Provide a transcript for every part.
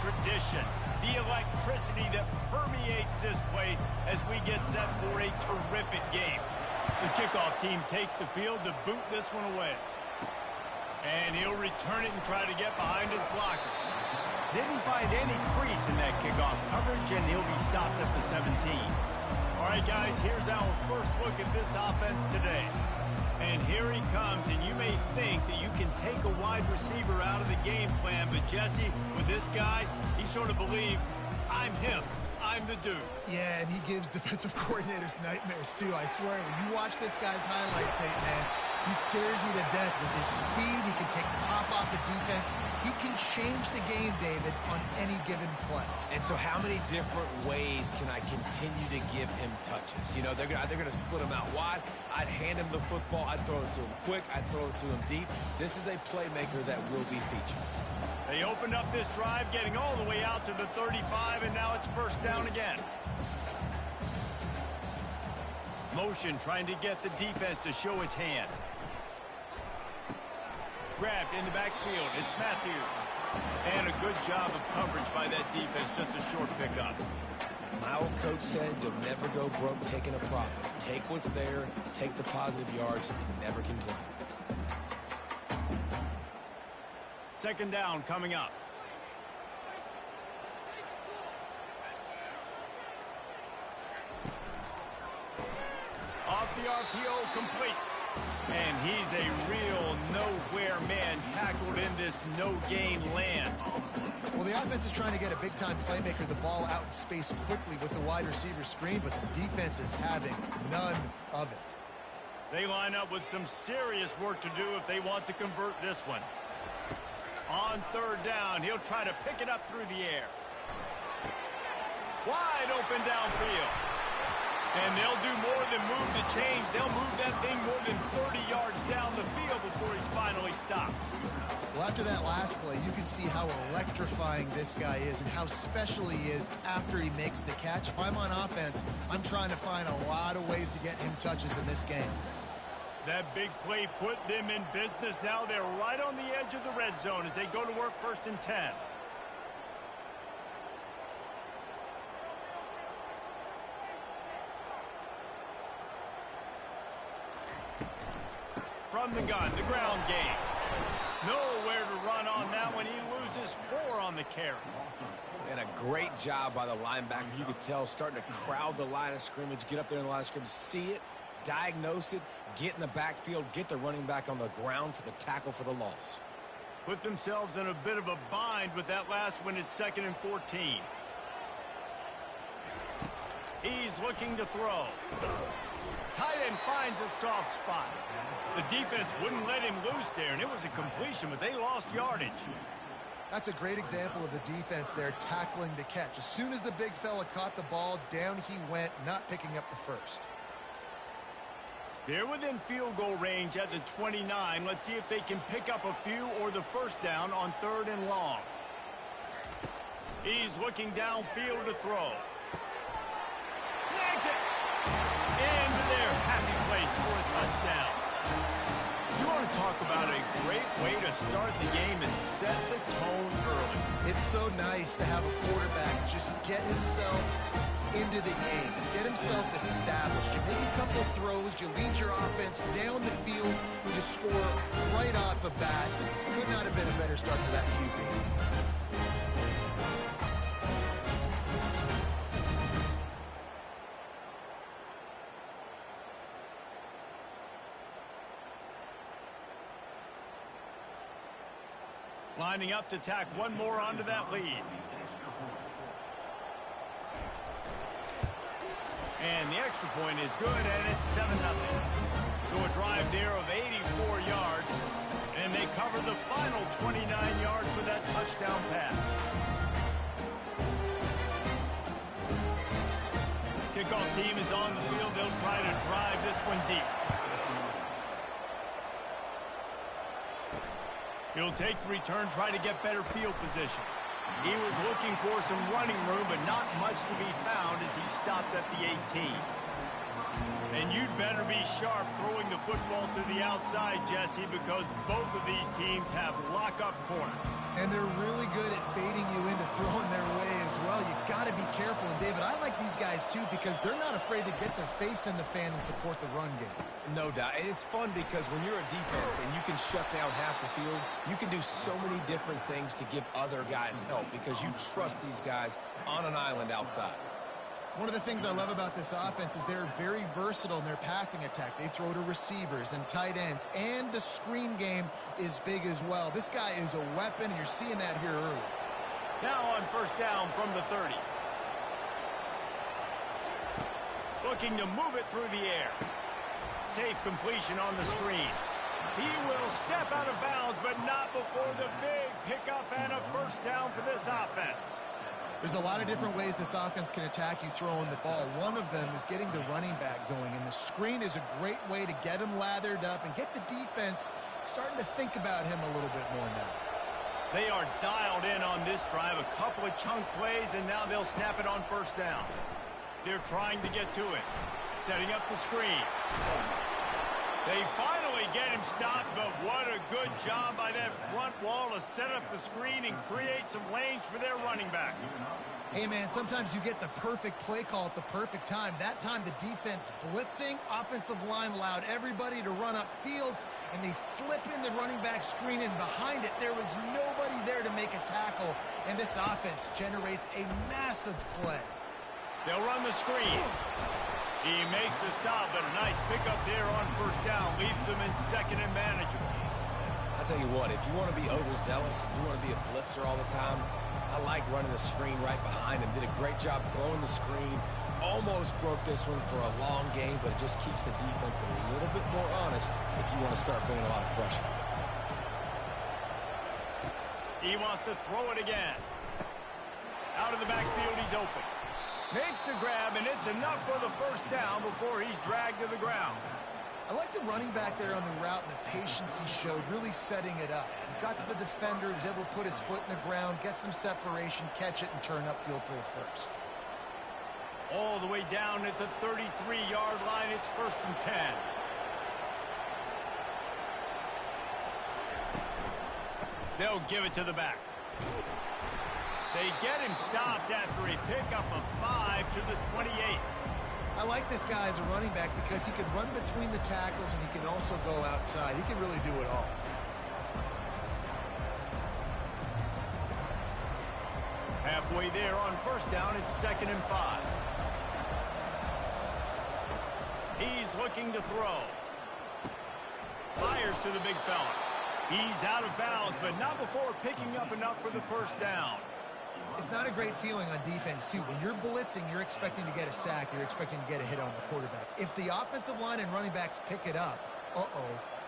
tradition, the electricity that permeates this place as we get set for a terrific game. The kickoff team takes the field to boot this one away. And he'll return it and try to get behind his blockers. Didn't find any crease in that kickoff coverage, and he'll be stopped at the 17. All right, guys, here's our first look at this offense today. And here he comes, and you may think that you can take a wide receiver out of the game plan, but Jesse, with this guy, he sort of believes, I'm him. I'm the dude. Yeah, and he gives defensive coordinators nightmares, too. I swear, when you watch this guy's highlight tape, man, he scares you to death with his speed. He can take the top off the defense. He can change the game, David, on any given play. And so how many different ways can I continue to give him touches? You know, they're going to split him out wide. I'd hand him the football. I'd throw it to him quick. I'd throw it to him deep. This is a playmaker that will be featured. They opened up this drive, getting all the way out to the 35, and now it's first down again. Motion trying to get the defense to show his hand. Grabbed in the backfield. It's Matthews. And a good job of coverage by that defense. Just a short pickup. My old coach said you'll never go broke taking a profit. Take what's there, take the positive yards, and never complain. Second down coming up. Off the RPO, complete. And he's a real nowhere man tackled in this no-gain land. Well, the offense is trying to get a big-time playmaker the ball out in space quickly with the wide receiver screen, but the defense is having none of it. They line up with some serious work to do if they want to convert this one. On third down, he'll try to pick it up through the air. Wide open downfield. And they'll do more than move the chains. They'll move that thing more than 30 yards down the field before he's finally stopped. Well, after that last play, you can see how electrifying this guy is and how special he is after he makes the catch. If I'm on offense, I'm trying to find a lot of ways to get him touches in this game. That big play put them in business. Now they're right on the edge of the red zone as they go to work first and 10. From the gun, the ground game. Nowhere to run on that one. He loses 4 on the carry. And a great job by the linebacker. You could tell starting to crowd the line of scrimmage, get up there in the line of scrimmage, see it, diagnose it, get in the backfield, get the running back on the ground for the tackle for the loss. Put themselves in a bit of a bind with that last one. It's 2nd and 14. He's looking to throw. Tight end finds a soft spot. The defense wouldn't let him loose there, and it was a completion, but they lost yardage. That's a great example of the defense there tackling the catch. As soon as the big fella caught the ball, down he went, not picking up the first. They're within field goal range at the 29. Let's see if they can pick up a few or the first down on 3rd and long. He's looking downfield to throw. Snags it! Into their happy place for a touchdown. You want to talk about a great way to start the game and set the tone early. It's so nice to have a quarterback just get himself into the game, get himself established. You make a couple of throws, you lead your offense down the field, you score right off the bat. Could not have been a better start for that QB. Lining up to tack one more onto that lead. And the extra point is good, and it's 7-0. So a drive there of 84 yards, and they cover the final 29 yards with that touchdown pass. Kickoff team is on the field. They'll try to drive this one deep. He'll take the return, try to get better field position. He was looking for some running room, but not much to be found as he stopped at the 18. And you'd better be sharp throwing the football to the outside, Jesse, because both of these teams have lock-up corners. And they're really good at baiting you into throwing David, I like these guys too because they're not afraid to get their face in the fan and support the run game. No doubt. It's fun because when you're a defense and you can shut down half the field, you can do so many different things to give other guys help because you trust these guys on an island outside. One of the things I love about this offense is they're very versatile in their passing attack. They throw to receivers and tight ends, and the screen game is big as well. This guy is a weapon, and you're seeing that here early. Now on first down from the 30. Looking to move it through the air. Safe completion on the screen. He will step out of bounds, but not before the big pickup and a first down for this offense. There's a lot of different ways this offense can attack you throwing the ball. One of them is getting the running back going, and the screen is a great way to get him lathered up and get the defense starting to think about him a little bit more now. They are dialed in on this drive. A couple of chunk plays, and now they'll snap it on first down. They're trying to get to it. Setting up the screen. They finally get him stopped, but what a good job by that front wall to set up the screen and create some lanes for their running back. Hey, man, sometimes you get the perfect play call at the perfect time. That time the defense blitzing, offensive line allowed everybody to run upfield, and they slip in the running back screen, and behind it there was nobody there to make a tackle, and this offense generates a massive play. They'll run the screen. He makes the stop, but a nice pickup there on first down. Leaves them in second and manageable. I'll tell you what, if you want to be overzealous, if you want to be a blitzer all the time, I like running the screen right behind him. Did a great job throwing the screen. Almost broke this one for a long game, but it just keeps the defense a little bit more honest if you want to start bringing a lot of pressure. He wants to throw it again. Out of the backfield, he's open. Makes the grab, and it's enough for the first down before he's dragged to the ground. I like the running back there on the route and the patience he showed, really setting it up. He got to the defender, he was able to put his foot in the ground, get some separation, catch it, and turn upfield for the first. All the way down at the 33-yard line, it's first and 10. They'll give it to the back. They get him stopped after a pickup of 5 to the 28. I like this guy as a running back because he can run between the tackles and he can also go outside. He can really do it all. Halfway there on first down, it's second and 5. He's looking to throw. Fires to the big fella. He's out of bounds, but not before picking up enough for the first down. It's not a great feeling on defense, too. When you're blitzing, you're expecting to get a sack. You're expecting to get a hit on the quarterback. If the offensive line and running backs pick it up,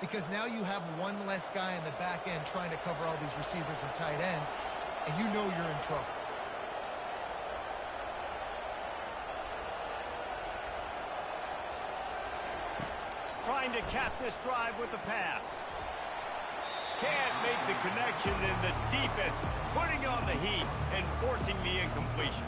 because now you have one less guy in the back end trying to cover all these receivers and tight ends, and you know you're in trouble. Trying to cap this drive with the pass. Can't make the connection, and the defense putting on the heat and forcing the incompletion.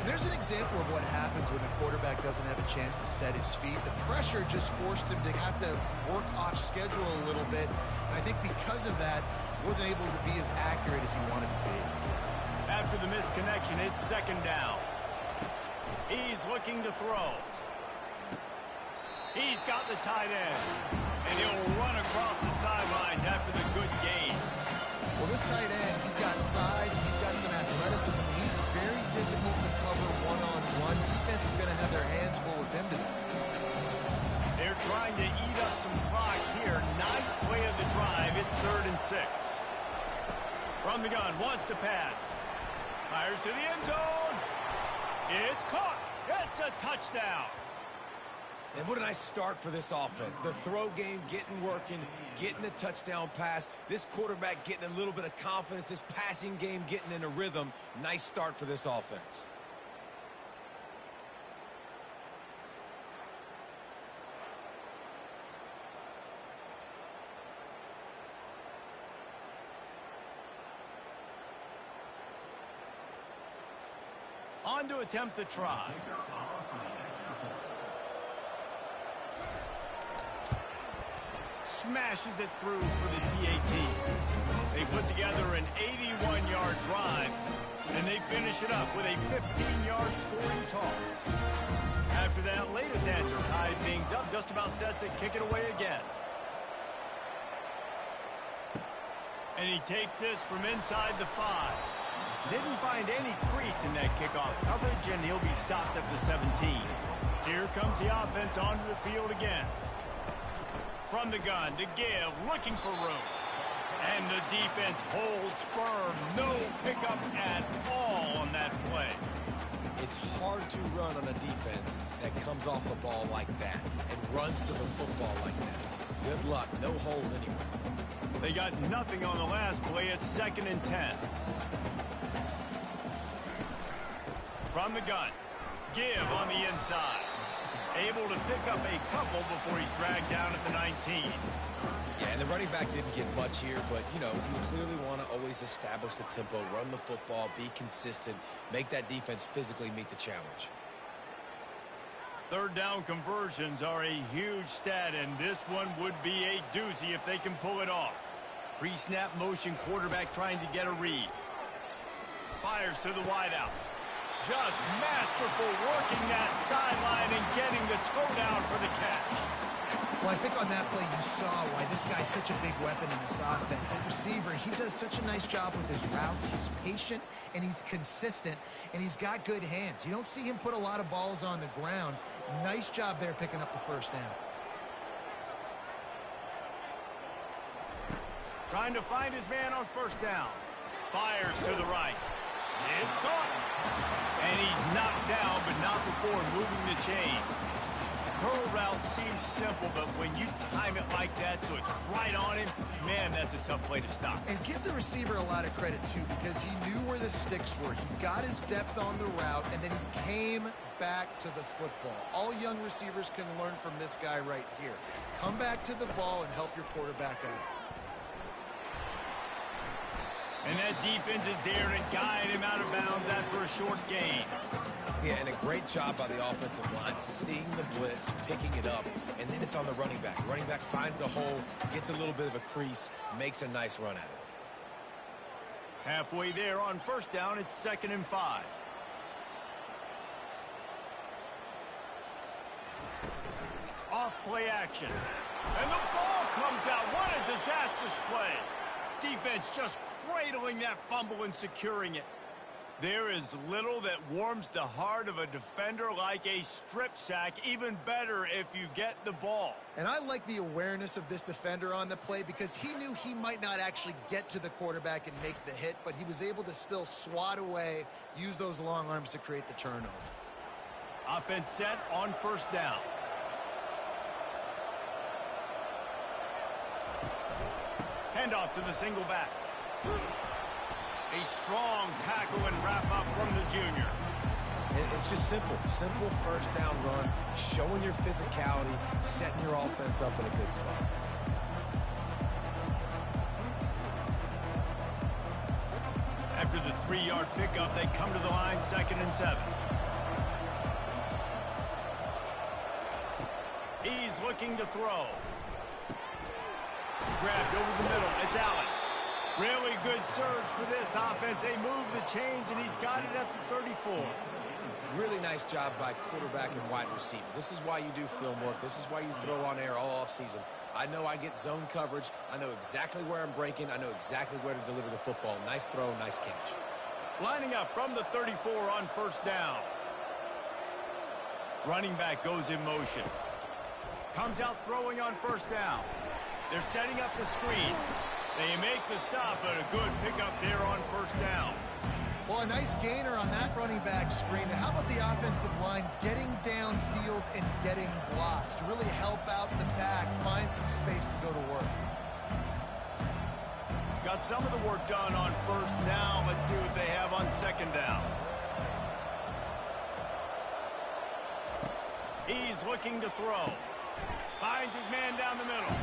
There's an example of what happens when the quarterback doesn't have a chance to set his feet. The pressure just forced him to have to work off schedule a little bit. And I think because of that, he wasn't able to be as accurate as he wanted to be. After the missed connection, it's second down. He's looking to throw. He's got the tight end, and he'll run across the sidelines after the good gain. Well, this tight end, he's got size, he's got some athleticism. He's very difficult to cover one-on-one. Defense is going to have their hands full with him today. They're trying to eat up some clock here. Ninth play of the drive. It's 3rd and 6. From the gun, wants to pass. Fires to the end zone. It's caught. It's a touchdown. And what a nice start for this offense. The throw game getting working, getting the touchdown pass. This quarterback getting a little bit of confidence. This passing game getting in a rhythm. Nice start for this offense. On to attempt the try. Smashes it through for the PAT. They put together an 81-yard drive, and they finish finish it up with a 15-yard scoring toss. After that latest answer tied things up, just about set to kick it away again. And he takes this from inside the 5. Didn't find any crease in that kickoff coverage, and he'll be stopped at the 17. Here comes the offense onto the field again. From the gun to give, looking for room. And the defense holds firm. No pickup at all on that play. It's hard to run on a defense that comes off the ball like that and runs to the football like that. Good luck. No holes anywhere. They got nothing on the last play. It's 2nd and 10. From the gun. Give on the inside. Able to pick up a couple before he's dragged down at the 19. Yeah, and the running back didn't get much here, but, you know, you clearly want to always establish the tempo, run the football, be consistent, make that defense physically meet the challenge. 3rd down conversions are a huge stat, and this one would be a doozy if they can pull it off. Pre-snap motion quarterback trying to get a read. Fires to the wideout. Just masterful working that sideline and getting the toe down for the catch. Well, I think on that play you saw why this guy's such a big weapon in this offense. At receiver, he does such a nice job with his routes. He's patient, and he's consistent, and he's got good hands. You don't see him put a lot of balls on the ground. Nice job there picking up the 1st down. Trying to find his man on 1st down. Fires to the right. It's caught. And he's knocked down, but not before moving the chain. Curl route seems simple, but when you time it like that so it's right on him, man, that's a tough play to stop. And give the receiver a lot of credit, too, because he knew where the sticks were. He got his depth on the route, and then he came back to the football. All young receivers can learn from this guy right here. Come back to the ball and help your quarterback out. And that defense is there to guide him out of bounds after a short gain. Yeah, and a great job by the offensive line, seeing the blitz, picking it up, and then it's on the running back. Running back finds a hole, gets a little bit of a crease, makes a nice run at it. Halfway there on 1st down, it's 2nd and 5. Off play action. And the ball comes out. What a disastrous play. Defense just cradling that fumble and securing it. There is little that warms the heart of a defender like a strip sack. Even better if you get the ball. And I like the awareness of this defender on the play because he knew he might not actually get to the quarterback and make the hit, but he was able to still swat away, use those long arms to create the turnover. Offense set on 1st down. Handoff to the single back. A strong tackle and wrap up from the junior. It's just simple. Simple 1st down run, showing your physicality, setting your offense up in a good spot. After the 3-yard pickup, they come to the line, 2nd and 7. He's looking to throw. Grabbed over the middle. It's Allen. Really good surge for this offense. They move the chains, and he's got it at the 34. Really nice job by quarterback and wide receiver. This is why you do film work. This is why you throw on air all offseason. I know I get zone coverage. I know exactly where I'm breaking. I know exactly where to deliver the football. Nice throw, nice catch. Lining up from the 34 on 1st down. Running back goes in motion. Comes out throwing on 1st down. They're setting up the screen. They make the stop, but a good pickup there on 1st down. Well, a nice gainer on that running back screen. How about the offensive line getting downfield and getting blocks to really help out the back, find some space to go to work? Got some of the work done on 1st down. Let's see what they have on 2nd down. He's looking to throw. Finds his man down the middle.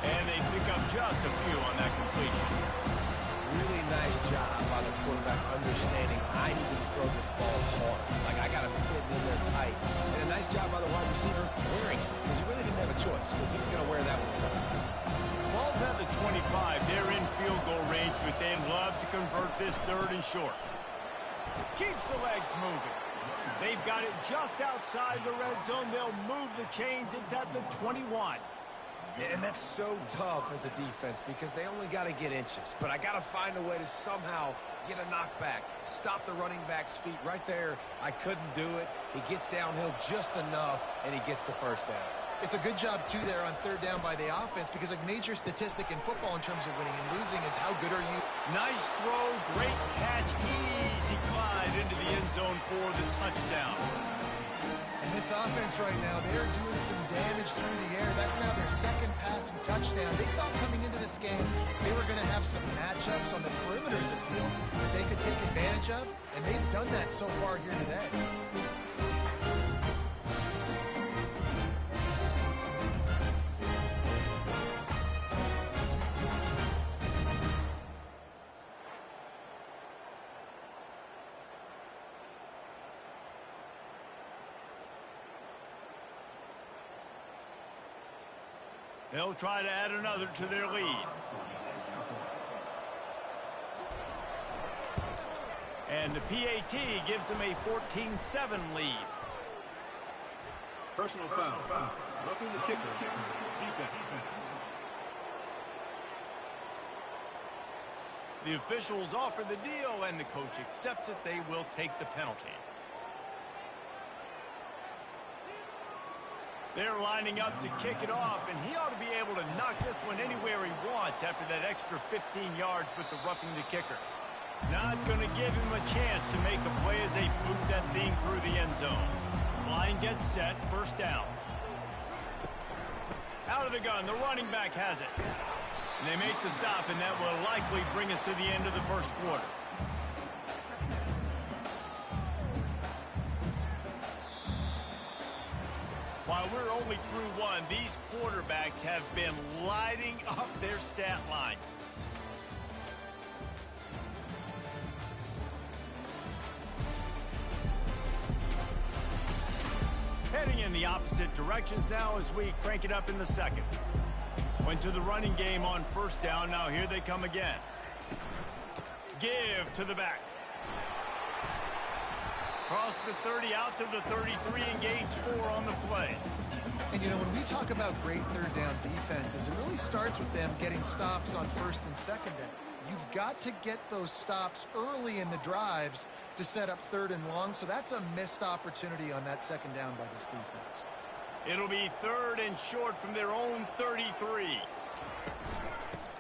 And they pick up just a few on that completion. Really nice job by the quarterback understanding I need to throw this ball hard. Like, I got to fit in there tight. And a nice job by the wide receiver wearing it because he really didn't have a choice because he was going to wear that one regardless. Ball's at the 25. They're in field goal range, but they'd love to convert this 3rd and short. Keeps the legs moving. They've got it just outside the red zone. They'll move the chains. It's at the 21. And that's so tough as a defense because they only got to get inches. But I got to find a way to somehow get a knockback, stop the running back's feet right there. I couldn't do it. He gets downhill just enough, and he gets the first down. It's a good job, too, there on third down by the offense because a major statistic in football in terms of winning and losing is how good are you. Nice throw, great catch, easy glide into the end zone for the touchdown. And this offense right now, they are doing some damage through the air. That's now their second passing touchdown. They thought coming into this game they were going to have some matchups on the perimeter of the field that they could take advantage of, and they've done that so far here today. They'll try to add another to their lead. And the PAT gives them a 14-7 lead. Personal foul. Roughing the kicker. Defense. The officials offer the deal, and the coach accepts it. They will take the penalty. They're lining up to kick it off, and he ought to be able to knock this one anywhere he wants after that extra 15 yards with the roughing the kicker. Not going to give him a chance to make a play as they boot that thing through the end zone. Line gets set, first down. Out of the gun, the running back has it. And they make the stop, and that will likely bring us to the end of the first quarter. While we're only through one, these quarterbacks have been lighting up their stat lines. Heading in the opposite directions now as we crank it up in the second. Went to the running game on first down. Now here they come again. Give to the back. Cross the 30 out to the 33 and gains 4 on the play. And, you know, when we talk about great third down defenses, it really starts with them getting stops on first and second down. You've got to get those stops early in the drives to set up third and long, so that's a missed opportunity on that second down by this defense. It'll be third and short from their own 33.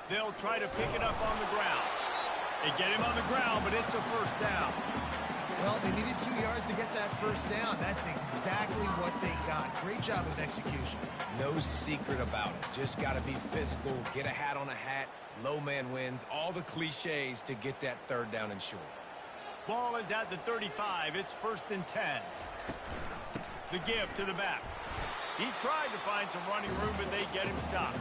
They'll try to pick it up on the ground. They get him on the ground, but it's a first down. Well, they needed 2 yards to get that first down. That's exactly what they got. Great job of execution. No secret about it. Just got to be physical, get a hat on a hat, low man wins, all the cliches to get that third down and short. Ball is at the 35. It's first and 10. The give to the back. He tried to find some running room, but they get him stopped.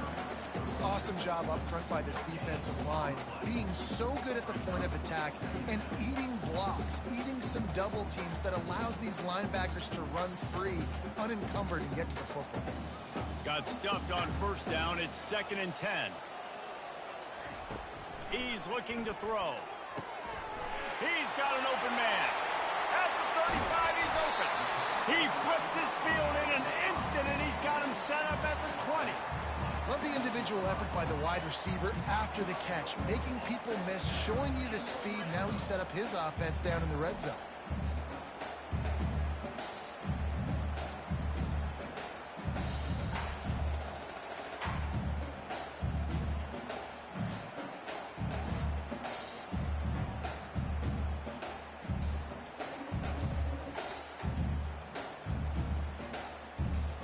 Awesome job up front by this defensive line, being so good at the point of attack and eating blocks, eating some double teams that allows these linebackers to run free, unencumbered, and get to the football. Got stuffed on first down. It's second and 10. He's looking to throw. He's got an open man. At the 35, he's open. He flips his field in an instant, and he's got him set up at the 20. Love the individual effort by the wide receiver after the catch, making people miss, showing you the speed. Now he set up his offense down in the red zone.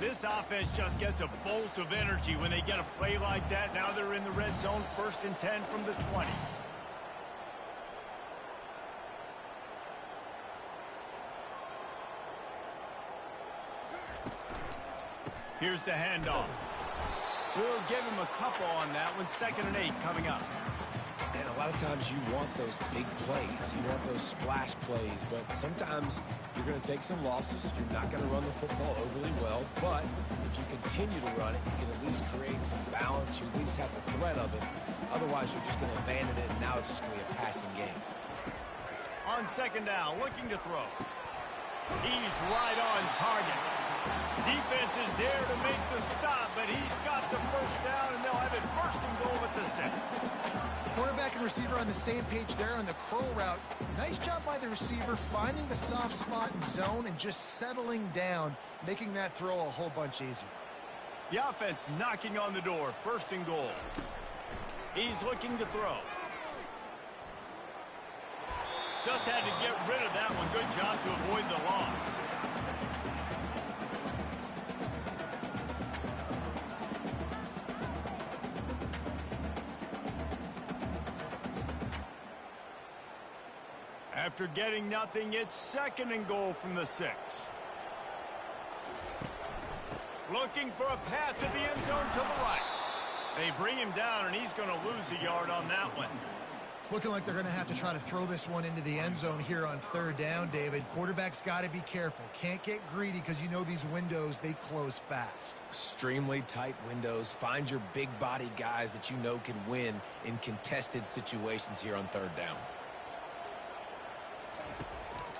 This offense just gets a bolt of energy when they get a play like that. Now they're in the red zone, first and 10 from the 20. Here's the handoff. We'll give him a couple on that one. Second and 8 coming up. And a lot of times you want those big plays. You want those splash plays. But sometimes you're going to take some losses. You're not going to run the football overly well. But if you continue to run it, you can at least create some balance. You at least have the threat of it. Otherwise, you're just going to abandon it, and now it's just going to be a passing game. On second down, looking to throw. He's right on target. Defense is there to make the stop, but he's got the first down, and they'll have it first and goal at the 6. Quarterback and receiver on the same page there on the curl route. Nice job by the receiver finding the soft spot in zone and just settling down, making that throw a whole bunch easier. The offense knocking on the door, first and goal. He's looking to throw. Just had to get rid of that one. Good job to avoid the loss. After getting nothing, it's second and goal from the 6. Looking for a path to the end zone to the right. They bring him down, and he's going to lose a yard on that one. It's looking like they're going to have to try to throw this one into the end zone here on third down, David. Quarterback's got to be careful. Can't get greedy because you know these windows, they close fast. Extremely tight windows. Find your big body guys that you know can win in contested situations here on third down.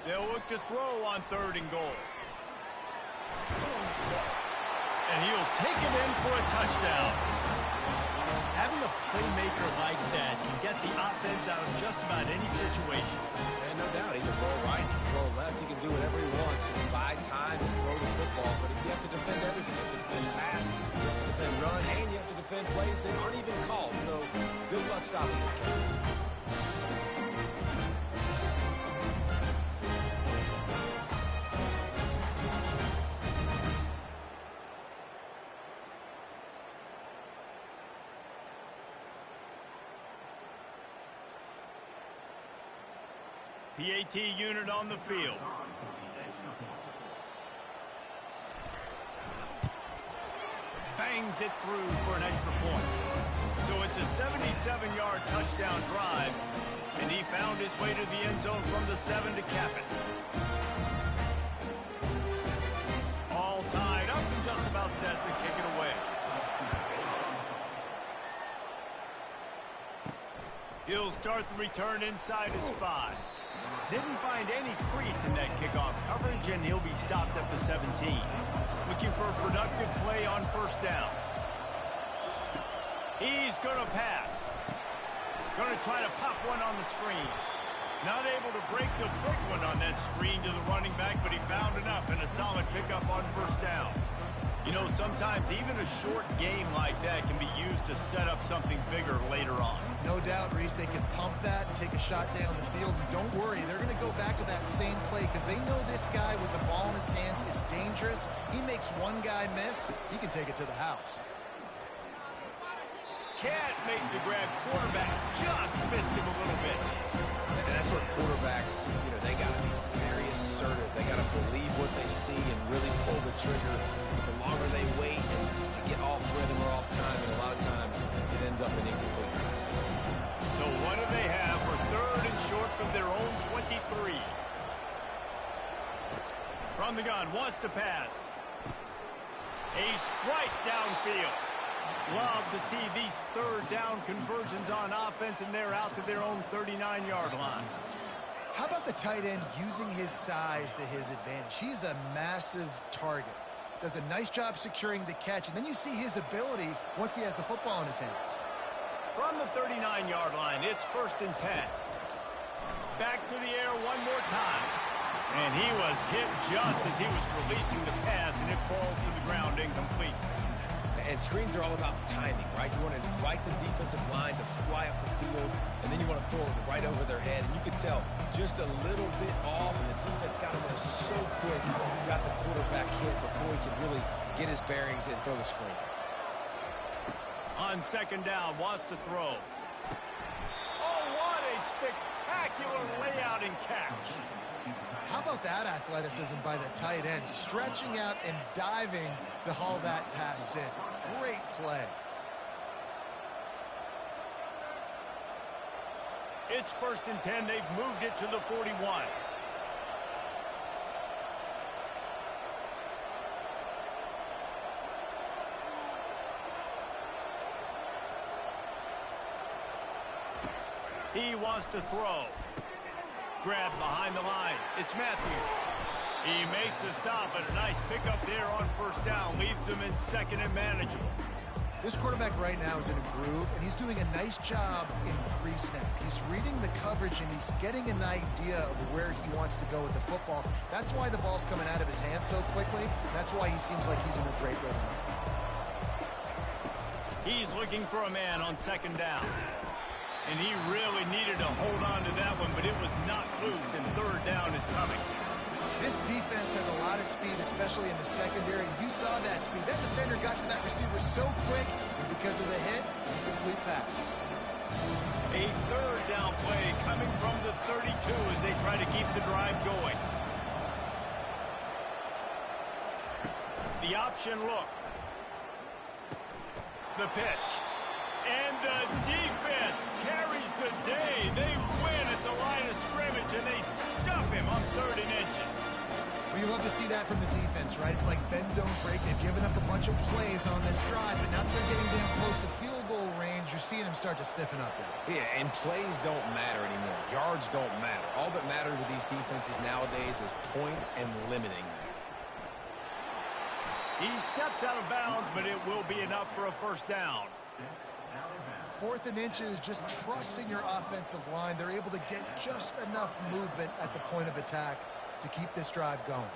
They'll look to throw on third and goal. And he'll take it in for a touchdown. Having a playmaker like that can get the offense out of just about any situation. And no doubt, he can roll right, he can roll left, he can do whatever he wants. He can buy time and throw the football, but you have to defend everything. You have to defend pass, you have to defend run, and you have to defend plays that aren't even called. So good luck stopping this game. PAT unit on the field. Bangs it through for an extra point. So it's a 77-yard touchdown drive, and he found his way to the end zone from the 7 to cap it. All tied up and just about set to kick it away. He'll start the return inside his 5. Didn't find any crease in that kickoff coverage, and he'll be stopped at the 17. Looking for a productive play on first down. He's going to pass. Going to try to pop one on the screen. Not able to break the big one on that screen to the running back, but he found enough and a solid pickup on first down. You know, sometimes even a short game like that can be used to set up something bigger later on. No doubt, Reese, they can pump that and take a shot down the field. And don't worry, they're going to go back to that same play because they know this guy with the ball in his hands is dangerous. He makes one guy miss, he can take it to the house. Can't make the grab. Quarterback just missed him a little bit. And that's where quarterbacks, you know, they got to be very assertive. They got to believe what they see and really pull the trigger. The longer they wait and they get off rhythm or off time, and a lot of times it ends up in incomplete passes. So what do they have for third and short from their own 23? From the gun, wants to pass. A strike downfield. Love to see these third down conversions on offense, and they're out to their own 39-yard line. How about the tight end using his size to his advantage? He's a massive target. Does a nice job securing the catch, and then you see his ability once he has the football in his hands. From the 39-yard line, it's first and 10. Back to the air one more time. And he was hit just as he was releasing the pass, and it falls to the ground incomplete. And screens are all about timing, right? You want to invite the defensive line to fly up the field, and then you want to throw it right over their head. And you could tell just a little bit off, and the defense got him there so quick, got the quarterback hit before he could really get his bearings and throw the screen. On second down, wants to throw. Oh, what a spectacular layout and catch. How about that athleticism by the tight end, stretching out and diving to haul that pass in. Great play. It's first and 10. They've moved it to the 41. He wants to throw. Grab behind the line. It's Matthews. He makes the stop, but a nice pickup there on first down. Leaves them in second and manageable. This quarterback right now is in a groove, and he's doing a nice job in pre-snap. He's reading the coverage, and he's getting an idea of where he wants to go with the football. That's why the ball's coming out of his hands so quickly. That's why he seems like he's in a great rhythm. He's looking for a man on second down. And he really needed to hold on to that one, but it was not loose, and third down is coming. This defense has a lot of speed, especially in the secondary. You saw that speed. That defender got to that receiver so quick, and because of the hit, complete pass. A third down play coming from the 32 as they try to keep the drive going. The option look. The pitch. And the defense carries the day. They win at the line of scrimmage, and they stuff him on 3rd and inches. Well, you love to see that from the defense, right? It's like bend, don't break. They've given up a bunch of plays on this drive, but now that they're getting damn close to field goal range, you're seeing them start to stiffen up there. Yeah, and plays don't matter anymore. Yards don't matter. All that matters with these defenses nowadays is points and limiting them. He steps out of bounds, but it will be enough for a first down. 4th and inches, just trusting your offensive line. They're able to get just enough movement at the point of attack to keep this drive going.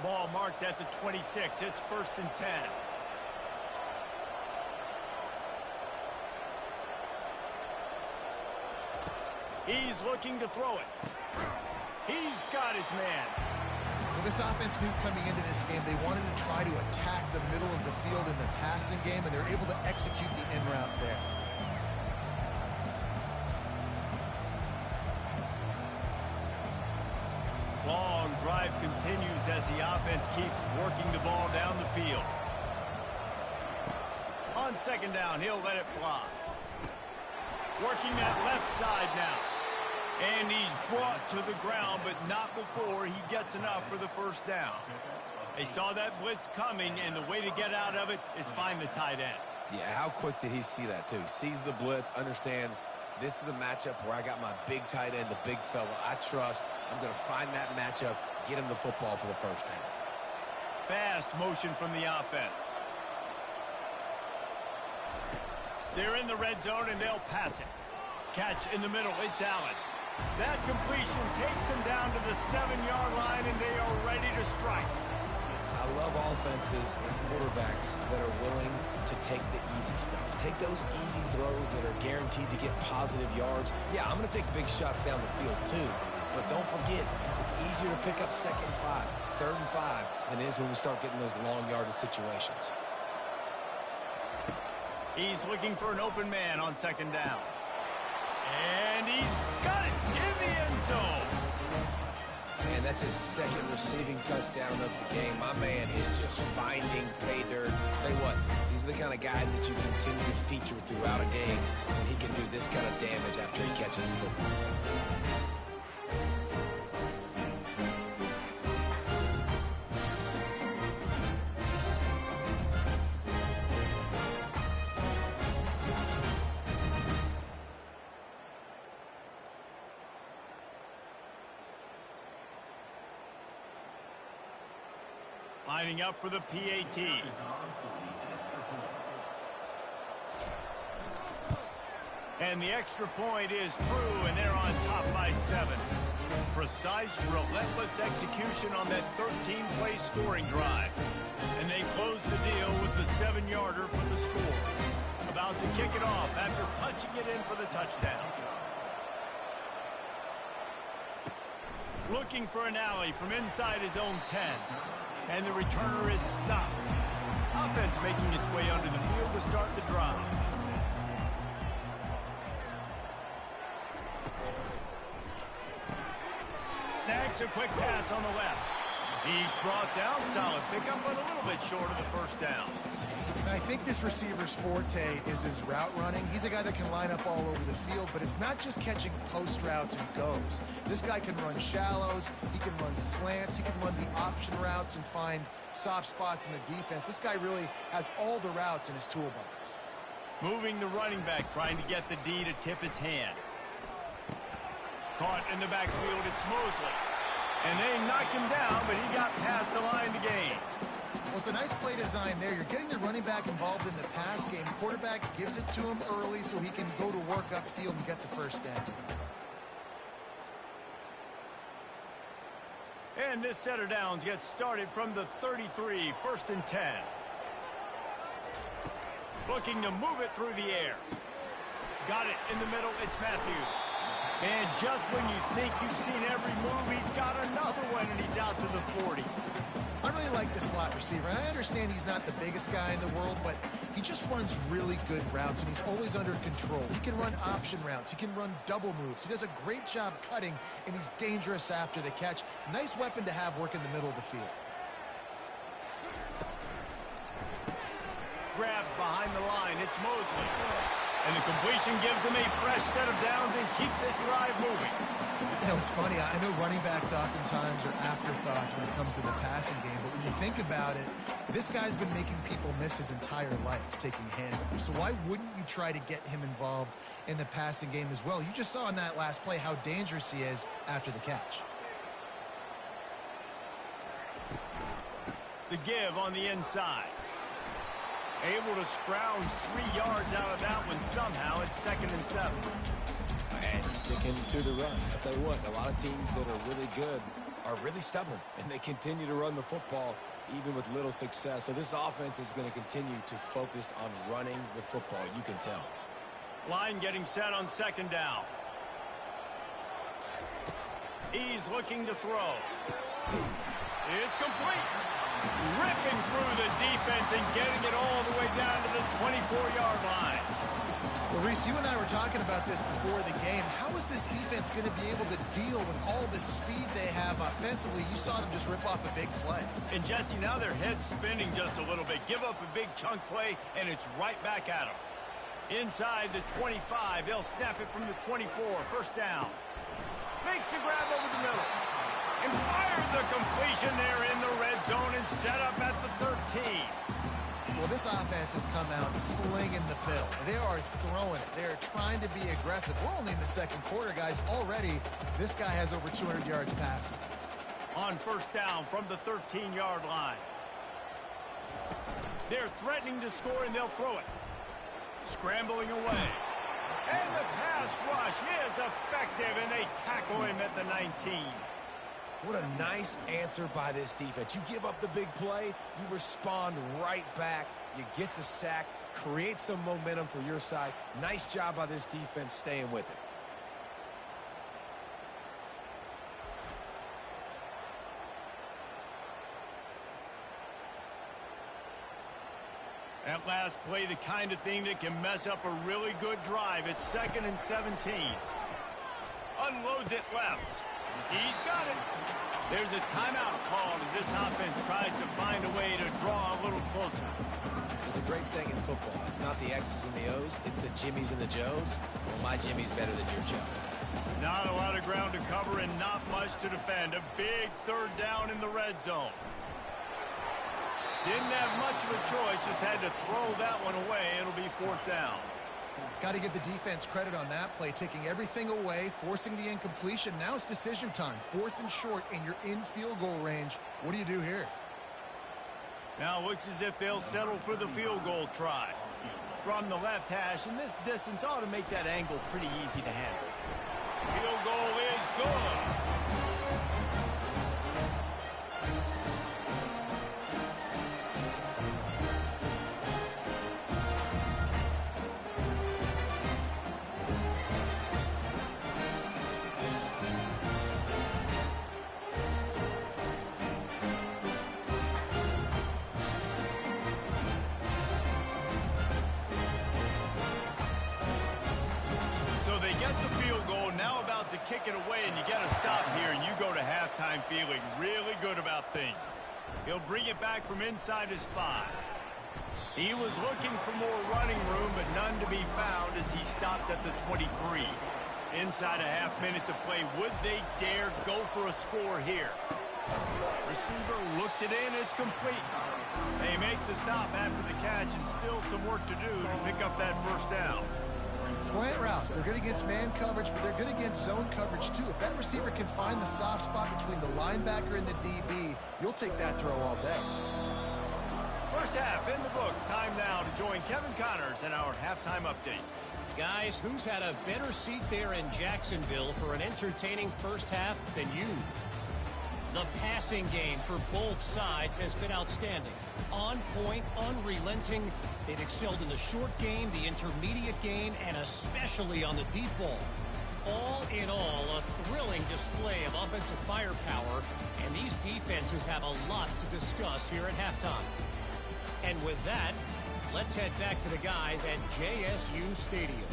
Ball marked at the 26. It's 1st and 10. He's looking to throw it. He's got his man. Well, this offense knew coming into this game they wanted to try to attack the middle of the field in the passing game, and they're able to execute the in route there. Long drive continues as the offense keeps working the ball down the field. On second down, he'll let it fly. Working that left side now. And he's brought to the ground, but not before he gets enough for the first down. They saw that blitz coming, and the way to get out of it is find the tight end. Yeah, how quick did he see that, too? He sees the blitz, understands this is a matchup where I got my big tight end, the big fella I trust. I'm going to find that matchup, get him the football for the first down. Fast motion from the offense. They're in the red zone, and they'll pass it. Catch in the middle. It's Allen. That completion takes them down to the 7-yard line, and they are ready to strike. I love offenses and quarterbacks that are willing to take the easy stuff. Take those easy throws that are guaranteed to get positive yards. Yeah, I'm going to take big shots down the field too, but don't forget, it's easier to pick up 2nd and 5, 3rd and 5 than it is when we start getting those long yardage situations. He's looking for an open man on second down. And he's got it in the end zone. And that's his 2nd receiving touchdown of the game. My man is just finding pay dirt. Tell you what, these are the kind of guys that you continue to feature throughout a game when he can do this kind of damage after he catches the football. Lining up for the PAT. And the extra point is true, and they're on top by 7. Precise, relentless execution on that 13-play scoring drive. And they close the deal with the 7-yarder for the score. About to kick it off after punching it in for the touchdown. Looking for an alley from inside his own 10. And the returner is stopped. Offense making its way under the field to start the drive. Snags a quick pass on the left. He's brought down. Solid pickup, but a little bit short of the first down. And I think this receiver's forte is his route running. He's a guy that can line up all over the field, but it's not just catching post routes and goes. This guy can run shallows, he can run slants, he can run the option routes and find soft spots in the defense. This guy really has all the routes in his toolbox. Moving the running back, trying to get the D to tip its hand. Caught in the backfield, it's Mosley. And they knocked him down, but he got past the line to gain. Well, it's a nice play design there. You're getting the running back involved in the pass game. Quarterback gives it to him early so he can go to work upfield and get the first down. And this set of downs gets started from the 33, 1st and 10. Looking to move it through the air. Got it in the middle, it's Matthews. And just when you think you've seen every move, he's got another one, and he's out to the 40. I really like the slot receiver, and I understand he's not the biggest guy in the world, but he just runs really good routes, and he's always under control. He can run option routes. He can run double moves. He does a great job cutting, and he's dangerous after the catch. Nice weapon to have work in the middle of the field. Grab behind the line, it's Mosley. And the completion gives him a fresh set of downs and keeps this drive moving. You know, it's funny. I know running backs oftentimes are afterthoughts when it comes to the passing game, but when you think about it, this guy's been making people miss his entire life taking handoffs. So why wouldn't you try to get him involved in the passing game as well? You just saw in that last play how dangerous he is after the catch. The give on the inside. Able to scrounge 3 yards out of that one somehow. It's 2nd and 7. And sticking to the run. I'll tell you what, a lot of teams that are really good are really stubborn, and they continue to run the football even with little success. So this offense is going to continue to focus on running the football, you can tell. Line getting set on 2nd down. He's looking to throw. It's complete. Ripping through the defense and getting it all the way down to the 24-yard line. Well, Reese, you and I were talking about this before the game. How is this defense going to be able to deal with all the speed they have offensively? You saw them just rip off a big play. And, Jesse, now their head's spinning just a little bit. Give up a big chunk play, and it's right back at them. Inside the 25, they'll snap it from the 24, 1st down. Makes the grab over the middle. And fired the completion there in the red zone and set up at the 13. Well, this offense has come out slinging the pill. They are throwing it. They are trying to be aggressive. We're only in the 2nd quarter, guys. Already, this guy has over 200 yards passing. On 1st down from the 13-yard line. They're threatening to score, and they'll throw it. Scrambling away. And the pass rush is effective, and they tackle him at the 19. What a nice answer by this defense. You give up the big play, you respond right back, you get the sack, create some momentum for your side. Nice job by this defense staying with it. That last play, the kind of thing that can mess up a really good drive. It's 2nd and 17. Unloads it left. He's got it. There's a timeout called as this offense tries to find a way to draw a little closer. There's a great saying in football. It's not the X's and the O's, it's the Jimmies and the Joes. Well, my Jimmy's better than your Joe. Not a lot of ground to cover and not much to defend. A big 3rd down in the red zone. Didn't have much of a choice, just had to throw that one away. It'll be 4th down. Got to give the defense credit on that play, taking everything away, forcing the incompletion. Now it's decision time. 4th and short, and you're in field goal range. What do you do here? Now it looks as if they'll settle for the field goal try. From the left hash, and this distance ought to make that angle pretty easy to handle. Field goal is good. Kick it away, and you got to stop here, and you go to halftime feeling really good about things. He'll bring it back from inside his 5. He was looking for more running room, but none to be found as he stopped at the 23. Inside a half minute to play. Would they dare go for a score here? Receiver looks it in. It's complete. They make the stop after the catch, and still some work to do to pick up that 1st down. Slant routes, they're good against man coverage, but they're good against zone coverage too. If that receiver can find the soft spot between the linebacker and the DB, you'll take that throw all day. First half in the books. Time now to join Kevin Connors in our halftime update. Guys, who's had a better seat there in Jacksonville for an entertaining first half than you? The passing game for both sides has been outstanding. On point, unrelenting. They've excelled in the short game, the intermediate game, and especially on the deep ball. All in all, a thrilling display of offensive firepower, and these defenses have a lot to discuss here at halftime. And with that, let's head back to the guys at JSU Stadium.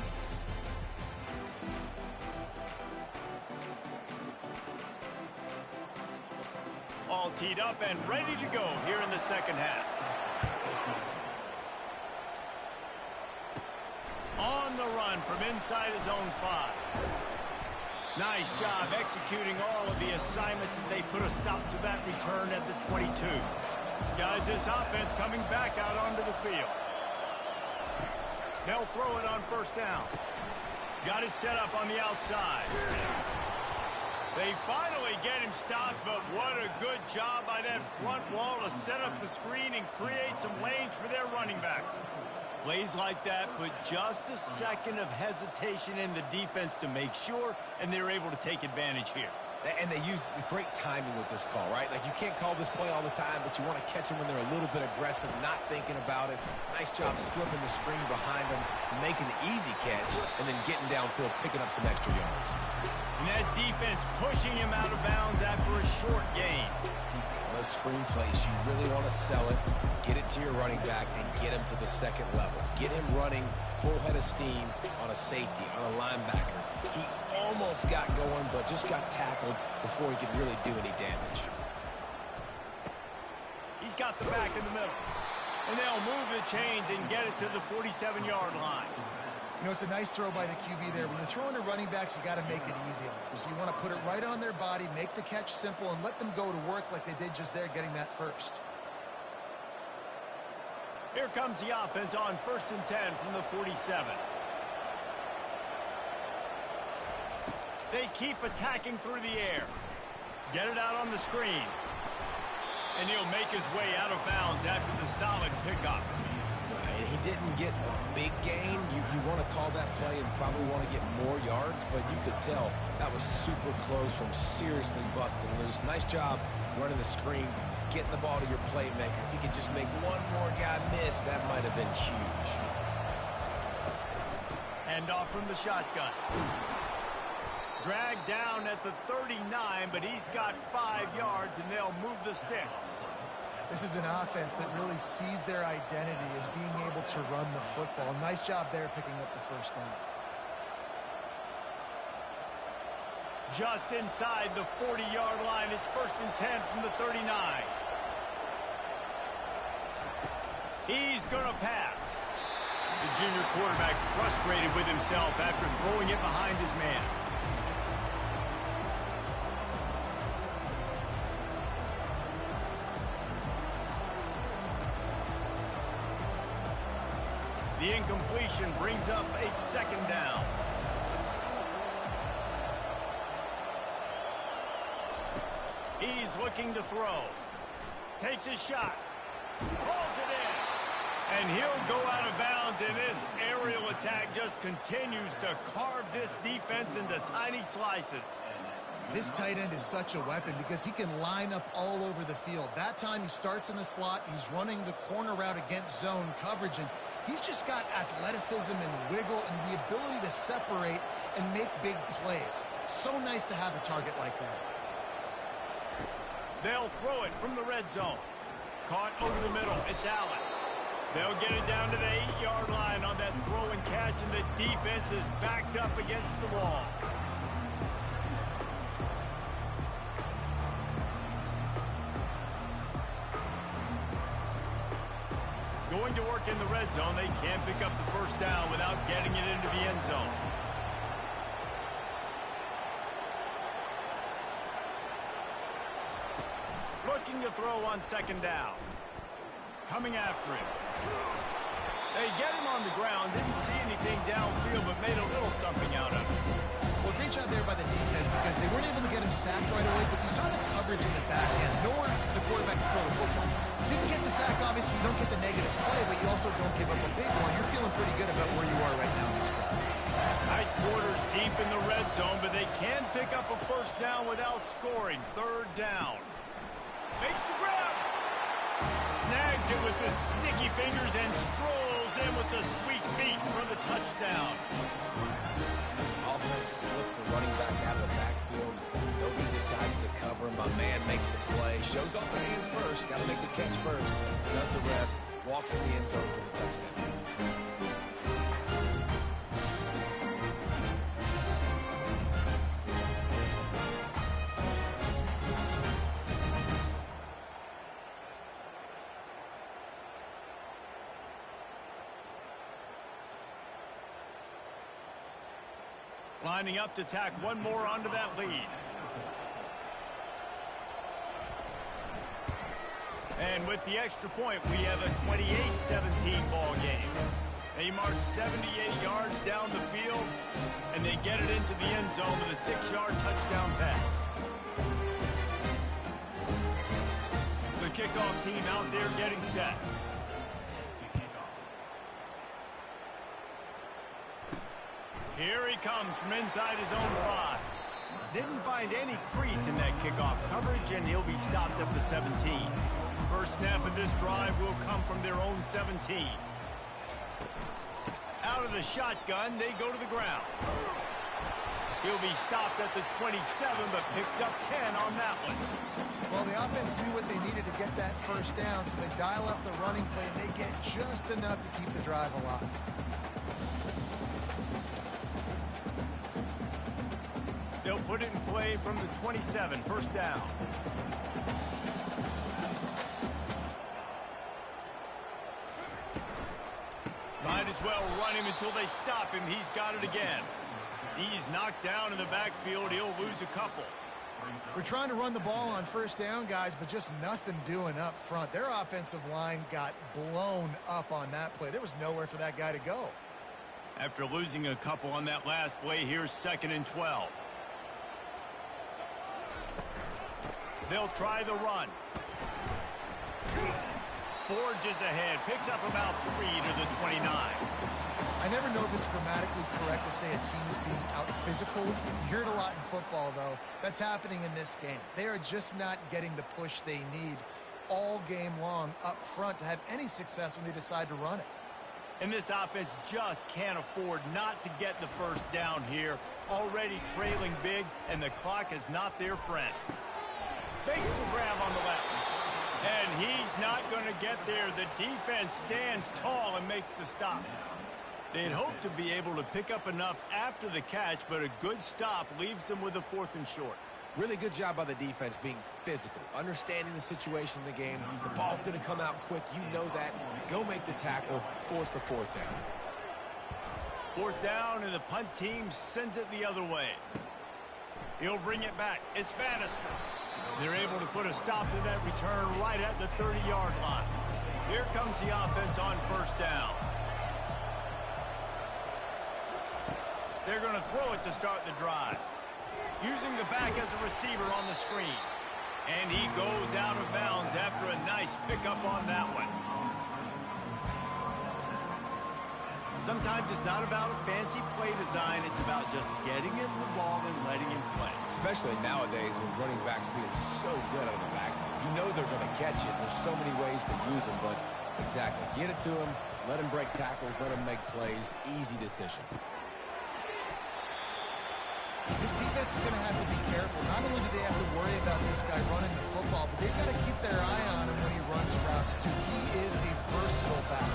All teed up and ready to go here in the second half. On the run from inside his own 5. Nice job executing all of the assignments as they put a stop to that return at the 22. Guys, this offense coming back out onto the field. They'll throw it on first down. Got it set up on the outside. They finally get him stopped, but what a good job by that front wall to set up the screen and create some lanes for their running back. Plays like that put just a second of hesitation in the defense to make sure, and they're able to take advantage here. And they use great timing with this call, right? Like, you can't call this play all the time, but you want to catch them when they're a little bit aggressive, not thinking about it. Nice job slipping the screen behind them, making the easy catch, and then getting downfield, picking up some extra yards. And that defense pushing him out of bounds after a short gain. Those screen plays, you really want to sell it, get it to your running back, and get him to the second level. Get him running full head of steam on a safety, on a linebacker. He almost got going, but just got tackled before he could really do any damage. He's got the back in the middle. And they'll move the chains and get it to the 47-yard line. You know, it's a nice throw by the QB there. When you're throwing to running backs, you got to make it easy on them. So you want to put it right on their body, make the catch simple, and let them go to work like they did just there, getting that first. Here comes the offense on 1st and 10 from the 47. They keep attacking through the air. Get it out on the screen. And he'll make his way out of bounds after the solid pickup. He didn't get a big gain. You want to call that play and probably want to get more yards, but you could tell that was super close from seriously busting loose. Nice job running the screen, getting the ball to your playmaker. If he could just make one more guy miss, that might have been huge. Hand off from the shotgun. Dragged down at the 39, but he's got 5 yards, and they'll move the sticks. This is an offense that really sees their identity as being able to run the football. Nice job there picking up the first down. Just inside the 40-yard line, it's 1st and 10 from the 39. He's going to pass. The junior quarterback frustrated with himself after throwing it behind his man. The incompletion brings up a 2nd down. He's looking to throw. Takes his shot. Pulls it in. And he'll go out of bounds, and his aerial attack just continues to carve this defense into tiny slices. This tight end is such a weapon because he can line up all over the field. That time he starts in the slot. He's running the corner route against zone coverage, and he's just got athleticism and wiggle and the ability to separate and make big plays. It's so nice to have a target like that. They'll throw it from the red zone. Caught over the middle. It's Allen. They'll get it down to the 8-yard line on that throw and catch, and the defense is backed up against the wall. Going to work in the red zone. They can't pick up the first down without getting it into the end zone. Looking to throw on 2nd down. Coming after him. They get him on the ground, didn't see anything downfield, but made a little something out of it. Well, great job there by the defense because they weren't able to get him sacked right away, but you saw the coverage in the back end, nor the quarterback to throw the football. Didn't get the sack, obviously, you don't get the negative play, but you also don't give up a big one. You're feeling pretty good about where you are right now in this drive. Tight quarters deep in the red zone, but they can pick up a first down without scoring. Third down. Makes the grab. Snags it with the sticky fingers and strolls in with the sweet feet for the touchdown. Offense slips the running back out of the backfield. Nobody decides to cover him. My man makes the play. Shows off the hands first. Got to make the catch first. Does the rest. Walks in the end zone for the touchdown. Lining up to tack one more onto that lead. And with the extra point, we have a 28-17 ball game. They march 78 yards down the field, and they get it into the end zone with a 6-yard touchdown pass. The kickoff team out there getting set. Here he comes from inside his own 5. Didn't find any crease in that kickoff coverage, and he'll be stopped up to 17. First snap of this drive will come from their own 17. Out of the shotgun, they go to the ground. He'll be stopped at the 27, but picks up 10 on that one. Well, the offense knew what they needed to get that first down, so they dial up the running play, and they get just enough to keep the drive alive. They'll put it in play from the 27, first down. Might as well run him until they stop him. He's got it again. He's knocked down in the backfield. He'll lose a couple. We're trying to run the ball on first down, guys, but just nothing doing up front. Their offensive line got blown up on that play. There was nowhere for that guy to go. After losing a couple on that last play, here's 2nd and 12. They'll try the run. Forges ahead, picks up about 3 to the 29. I never know if it's grammatically correct to say a team's being out-physical. You hear it a lot in football, though. That's happening in this game. They are just not getting the push they need all game long up front to have any success when they decide to run it. And this offense just can't afford not to get the first down here. Already trailing big, and the clock is not their friend. Makes the grab on the left. And he's not going to get there. The defense stands tall and makes the stop. They'd hoped to be able to pick up enough after the catch, but a good stop leaves them with a 4th and short. Really good job by the defense being physical, understanding the situation in the game. The ball's going to come out quick. You know that. Go make the tackle. Force the 4th down. 4th down, and the punt team sends it the other way. He'll bring it back. It's Bannister. They're able to put a stop to that return right at the 30-yard line. Here comes the offense on first down. They're going to throw it to start the drive. Using the back as a receiver on the screen. And he goes out of bounds after a nice pickup on that one. Sometimes it's not about a fancy play design. It's about just getting him the ball and letting him play. Especially nowadays with running backs being so good out of the backfield. You know they're going to catch it. There's so many ways to use them, but exactly. Get it to him, let him break tackles, let him make plays. Easy decision. This defense is going to have to be careful. Not only do they have to worry about this guy running the football, but they've got to keep their eye on him when he runs routes, too. He is a versatile back.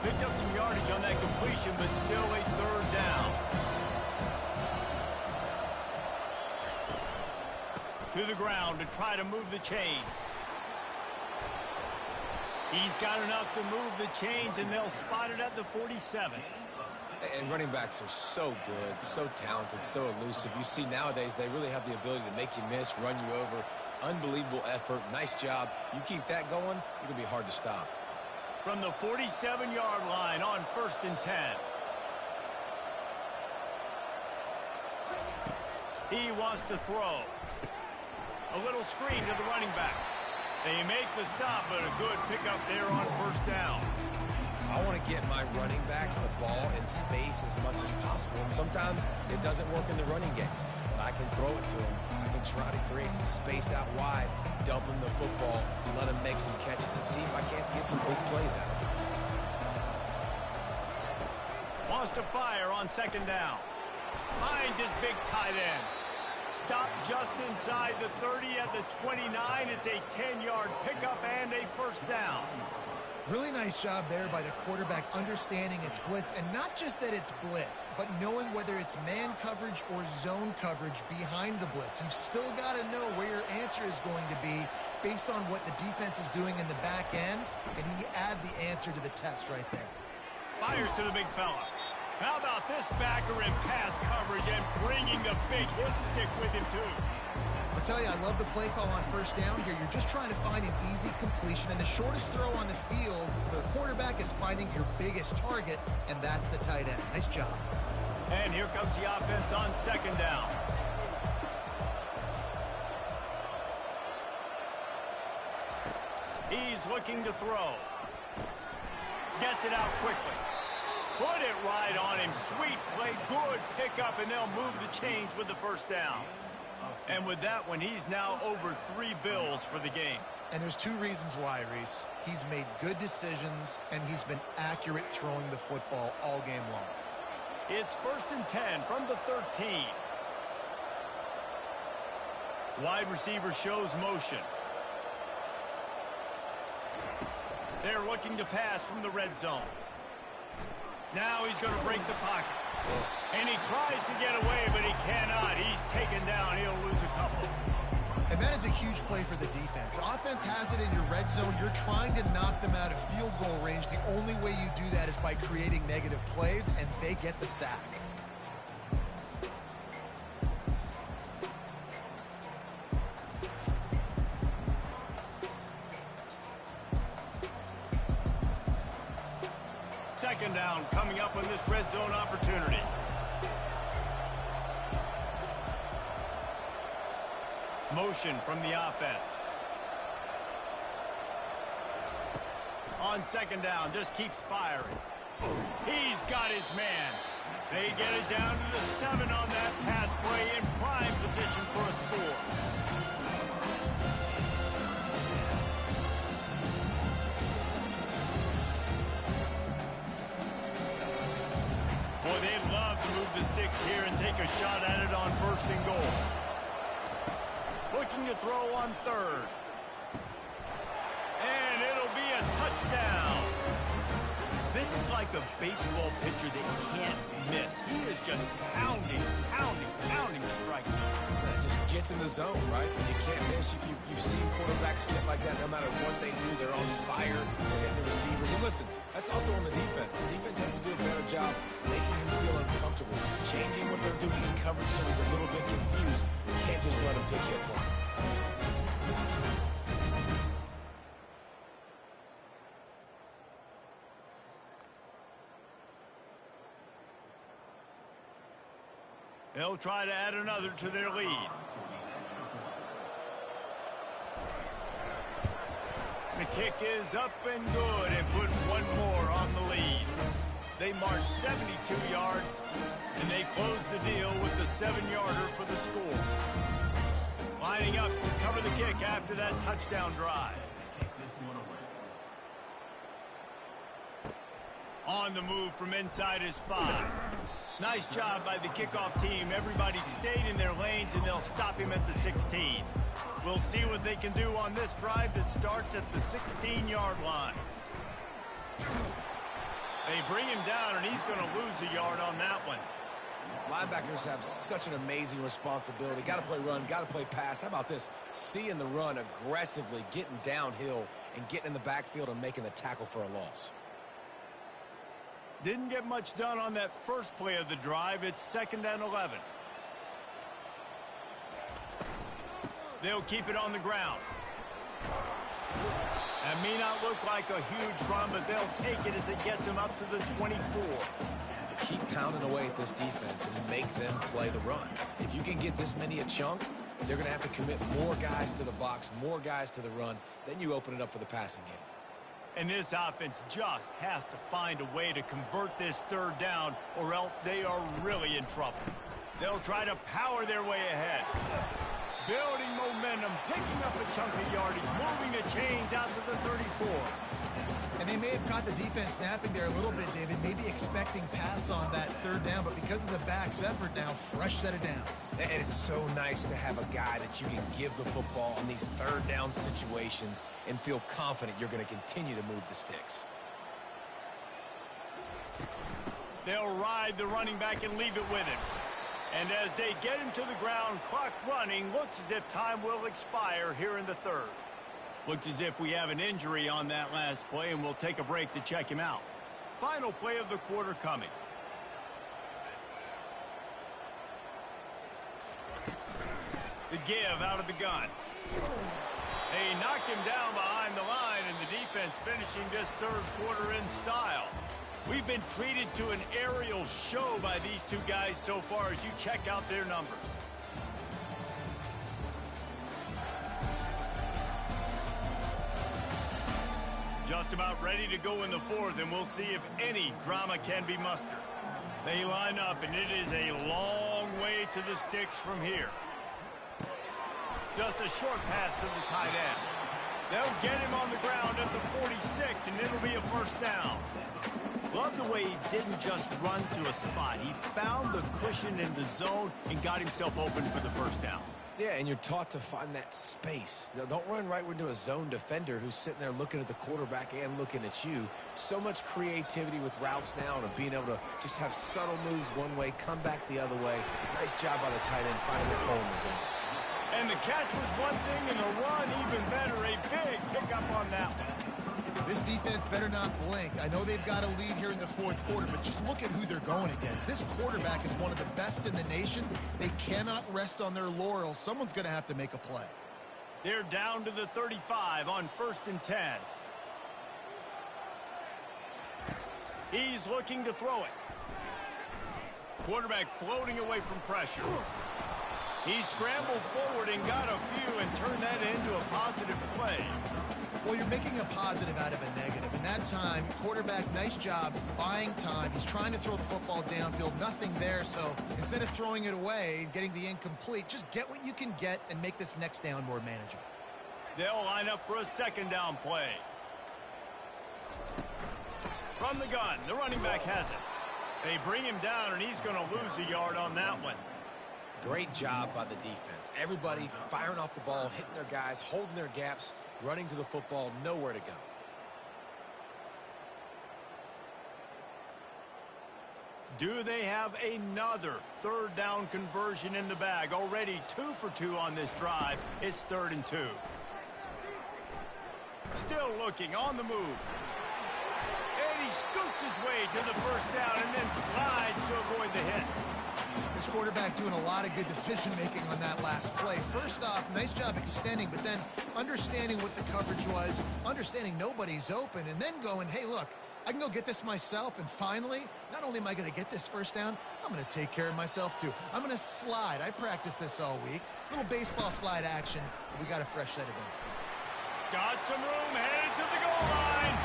Picked up some yardage on that completion, but still a 3rd down. To the ground to try to move the chains. He's got enough to move the chains, and they'll spot it at the 47. And running backs are so good, so talented, so elusive. You see nowadays they really have the ability to make you miss, run you over. Unbelievable effort. Nice job. You keep that going, you're going to be hard to stop. From the 47-yard line on 1st and 10. He wants to throw. A little screen to the running back. They make the stop, but a good pickup there on 1st down. I want to get my running backs the ball in space as much as possible. And sometimes it doesn't work in the running game. But I can throw it to them. I can try to create some space out wide, dump them the football, let them make some catches, and see if I can't get some big plays out of them. Wants to fire on 2nd down. Finds his big tight end. Stop just inside the 30 at the 29. It's a 10-yard pickup and a 1st down. Really nice job there by the quarterback understanding it's blitz, and not just that it's blitz, but knowing whether it's man coverage or zone coverage behind the blitz. You've still got to know where your answer is going to be based on what the defense is doing in the back end, and he add the answer to the test right there. Fires to the big fella. How about this backer in pass coverage and bringing the big hit stick with him too? I'll tell you, I love the play call on 1st down here. You're just trying to find an easy completion, and the shortest throw on the field for the quarterback is finding your biggest target, and that's the tight end. Nice job. And here comes the offense on 2nd down. He's looking to throw. Gets it out quickly. Put it right on him. Sweet play. Good pickup, and they'll move the chains with the 1st down. And with that one, he's now over 3 bills for the game. And there's 2 reasons why, Reese. He's made good decisions, and he's been accurate throwing the football all game long. It's 1st and 10 from the 13. Wide receiver shows motion. They're looking to pass from the red zone. Now he's going to break the pocket. And he tries to get away, but he cannot. He's taken down. He'll lose a couple. And that is a huge play for the defense. Offense has it in your red zone. You're trying to knock them out of field goal range. The only way you do that is by creating negative plays, and they get the sack. Second down coming up on this red zone opportunity. Motion from the offense. On 2nd down, just keeps firing. He's got his man. They get it down to the 7 on that pass play in prime position for a score. Boy, they'd love to move the sticks here and take a shot at it on 1st and goal. Looking to throw on 3rd. And it'll be a touchdown. This is like a baseball pitcher that you can't miss. He is just pounding the strike zone. It just gets in the zone, right? You can't miss. You've seen quarterbacks get like that no matter what they do. They're on fire. They're hitting the receivers. And listen, that's also on the defense. The defense has to do a better job making him feel uncomfortable, changing what they're doing in coverage so he's a little bit confused. You can't just let him pick you apart. They'll try to add another to their lead. The kick is up and good and put one more on the lead. They march 72 yards, and they close the deal with the 7-yarder for the score. Lining up to cover the kick after that touchdown drive. On the move from inside his 5. Nice job by the kickoff team. Everybody stayed in their lanes, and they'll stop him at the 16. We'll see what they can do on this drive that starts at the 16-yard line. They bring him down, and he's going to lose a yard on that one. Linebackers have such an amazing responsibility. Got to play run, got to play pass. How about this? Seeing the run aggressively, getting downhill, and getting in the backfield and making the tackle for a loss. Didn't get much done on that first play of the drive. It's 2nd and 11. They'll keep it on the ground. That may not look like a huge run, but they'll take it as it gets them up to the 24. Keep pounding away at this defense and make them play the run. If you can get this many a chunk, they're going to have to commit more guys to the box, more guys to the run. Then you open it up for the passing game. And this offense just has to find a way to convert this third down, or else they are really in trouble. They'll try to power their way ahead. Building momentum, picking up a chunk of yardage, moving the chains out to the 34. And they may have caught the defense napping there a little bit, David, maybe expecting pass on that third down, but because of the back's effort now, fresh set of downs. And it's so nice to have a guy that you can give the football on these third down situations and feel confident you're going to continue to move the sticks. They'll ride the running back and leave it with him. And as they get him to the ground, clock running, looks as if time will expire here in the third. Looks as if we have an injury on that last play, and we'll take a break to check him out. Final play of the quarter coming. The give out of the gun. They knocked him down behind the line, and the defense finishing this third quarter in style. We've been treated to an aerial show by these two guys so far as you check out their numbers. Just about ready to go in the fourth, and we'll see if any drama can be mustered. They line up, and it is a long way to the sticks from here. Just a short pass to the tight end. They'll get him on the ground at the 46, and it'll be a first down. Love the way he didn't just run to a spot. He found the cushion in the zone and got himself open for the first down. Yeah, and you're taught to find that space. You know, don't run right into a zone defender who's sitting there looking at the quarterback and looking at you. So much creativity with routes now and being able to just have subtle moves one way, come back the other way. Nice job by the tight end finding that hole in the zone. And the catch was one thing, and the run even better. A big pickup on that one. This defense better not blink. I know they've got a lead here in the fourth quarter, but just look at who they're going against. This quarterback is one of the best in the nation. They cannot rest on their laurels. Someone's going to have to make a play. They're down to the 35 on 1st and 10. He's looking to throw it. Quarterback floating away from pressure. He scrambled forward and got a few and turned that into a positive play. Well, you're making a positive out of a negative. In that time, quarterback, nice job buying time. He's trying to throw the football downfield. Nothing there, so instead of throwing it away and getting the incomplete, just get what you can get and make this next down more manageable. They'll line up for a second down play. From the gun, the running back has it. They bring him down, and he's going to lose a yard on that one. Great job by the defense. Everybody firing off the ball, hitting their guys, holding their gaps, running to the football, nowhere to go. Do they have another third down conversion in the bag? Already 2 for 2 on this drive. It's 3rd and 2. Still looking on the move. And he scoots his way to the first down and then slides to avoid the hit. This quarterback doing a lot of good decision-making on that last play. First off, nice job extending, but then understanding what the coverage was, understanding nobody's open, and then going, hey, look, I can go get this myself, and finally, not only am I going to get this first down, I'm going to take care of myself, too. I'm going to slide. I practiced this all week. Little baseball slide action. We got a fresh set of downs. Got some room, headed to the goal line,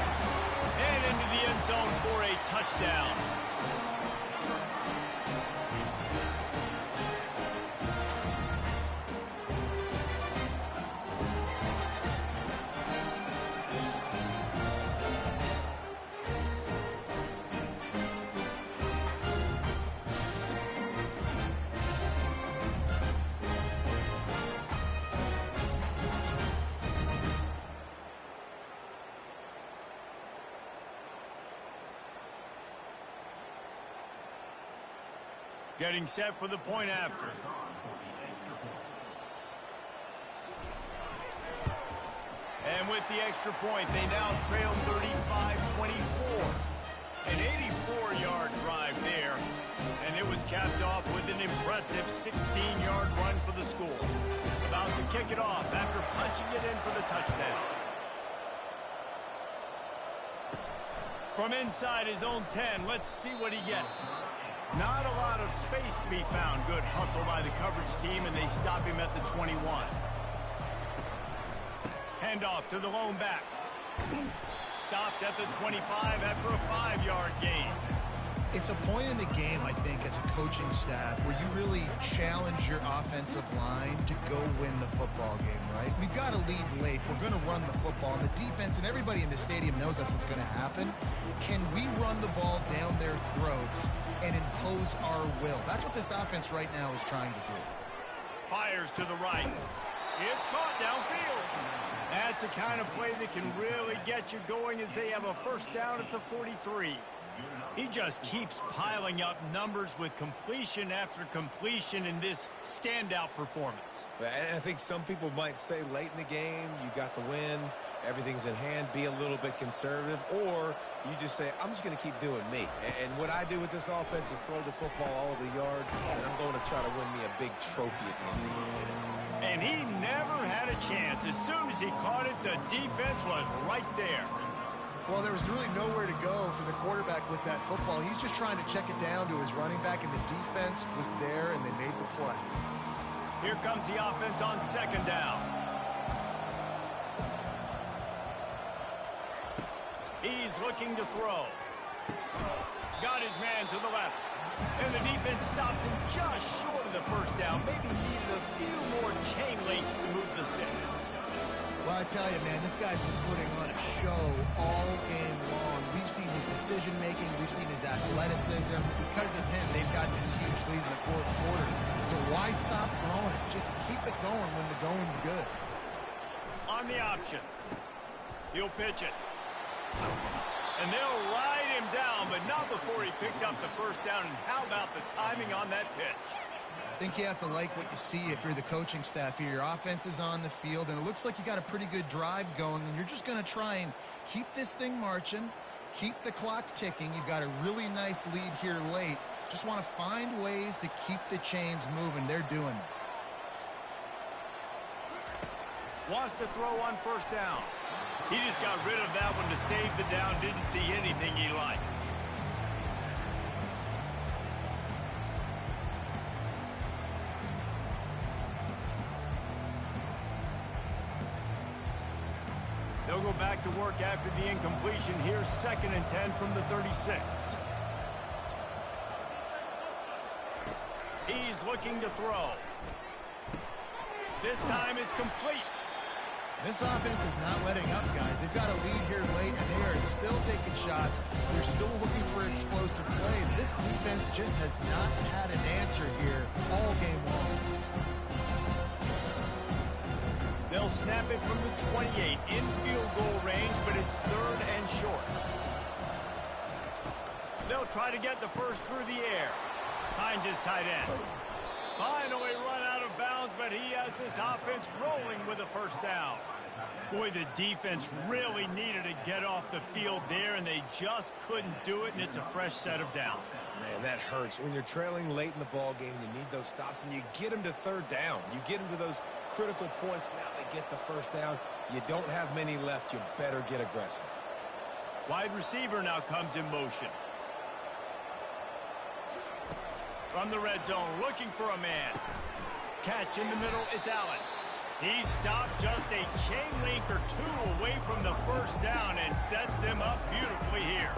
and into the end zone for a touchdown. Getting set for the point after. And with the extra point, they now trail 35-24. An 84-yard drive there. And it was capped off with an impressive 16-yard run for the score. About to kick it off after punching it in for the touchdown. From inside his own 10, let's see what he gets. Not a lot of space to be found. Good hustle by the coverage team, and they stop him at the 21. Handoff to the lone back. Stopped at the 25 after a 5-yard gain. It's a point in the game, I think, as a coaching staff where you really challenge your offensive line to go win the football game, right? We've got to lead late. We're going to run the football. And the defense and everybody in the stadium knows that's what's going to happen. Can we run the ball down their throats and impose our will? That's what this offense right now is trying to do. Fires to the right. It's caught downfield. That's the kind of play that can really get you going as they have a first down at the 43. He just keeps piling up numbers with completion after completion in this standout performance. And I think some people might say late in the game, you got the win, everything's in hand, be a little bit conservative, or you just say, I'm just going to keep doing me. And what I do with this offense is throw the football all over the yard, and I'm going to try to win me a big trophy at the end of the year. And he never had a chance. As soon as he caught it, the defense was right there. Well, there was really nowhere to go for the quarterback with that football. He's just trying to check it down to his running back, and the defense was there, and they made the play. Here comes the offense on second down. He's looking to throw. Got his man to the left. And the defense stops him just short of the first down. Maybe needed a few more chain links to move the sticks. Well, I tell you, man, this guy's been putting on a show all game long. We've seen his decision-making. We've seen his athleticism. Because of him, they've got this huge lead in the fourth quarter. So why stop throwing it? Just keep it going when the going's good. On the option. He'll pitch it. And they'll ride him down, but not before he picks up the first down. And how about the timing on that pitch? I think you have to like what you see if you're the coaching staff here. Your offense is on the field, and it looks like you got a pretty good drive going, and you're just going to try and keep this thing marching, keep the clock ticking. You've got a really nice lead here late. Just want to find ways to keep the chains moving. They're doing that. Wants to throw on first down. He just got rid of that one to save the down. Didn't see anything he liked. They'll go back to work after the incompletion. Here's 2nd and 10 from the 36. He's looking to throw. This time it's complete. This offense is not letting up, guys. They've got a lead here late, and they are still taking shots. They're still looking for explosive plays. This defense just has not had an answer here all game long. They'll snap it from the 28 in field goal range, but it's 3rd and short. They'll try to get the first through the air. Finds his tight end. Finally run out of bounds, but he has this offense rolling with a first down. Boy, the defense really needed to get off the field there, and they just couldn't do it, and it's a fresh set of downs. Man, that hurts. When you're trailing late in the ball game, you need those stops, and you get them to 3rd down. You get them to those critical points. Now they get the first down. You don't have many left. You better get aggressive. Wide receiver now comes in motion. From the red zone, looking for a man. Catch in the middle, it's Allen. He stopped just a chain link or two away from the first down and sets them up beautifully here.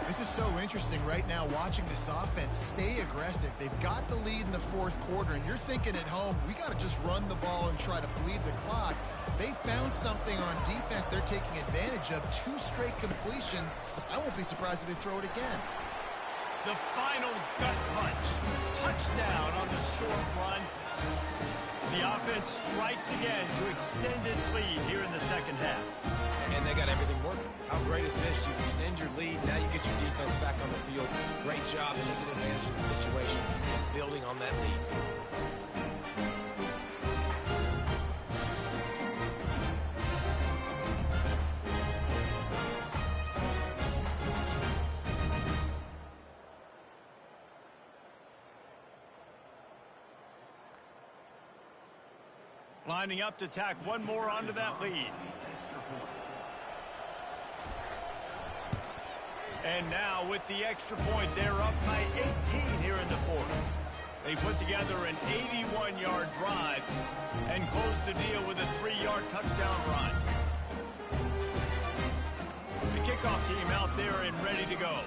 This is so interesting right now, watching this offense stay aggressive. They've got the lead in the fourth quarter, and you're thinking at home, we got to just run the ball and try to bleed the clock. They found something on defense they're taking advantage of. 2 straight completions. I won't be surprised if they throw it again. The final gut punch. Touchdown on the short run. The offense strikes again to extend its lead here in the second half. And they got everything working. How great is this? You extend your lead. Now you get your defense back on the field. Great job taking advantage of the situation and building on that lead. Lining up to tack one more onto that lead. And now with the extra point, they're up by 18 here in the fourth. They put together an 81-yard drive and closed the deal with a 3-yard touchdown run. The kickoff team out there and ready to go.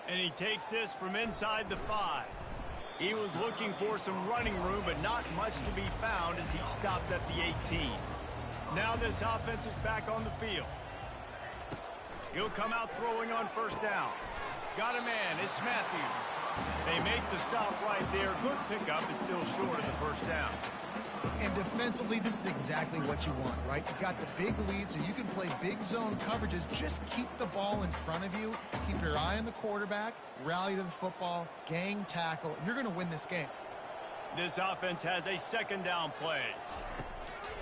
And he takes this from inside the 5. He was looking for some running room, but not much to be found as he stopped at the 18. Now this offense is back on the field. He'll come out throwing on first down. Got a man, it's Matthews. They make the stop right there. Good pickup, it's still short of the first down. And defensively, this is exactly what you want, right? You got the big lead, so you can play big zone coverages. Just keep the ball in front of you. Keep your eye on the quarterback. Rally to the football. Gang tackle. And you're going to win this game. This offense has a second down play.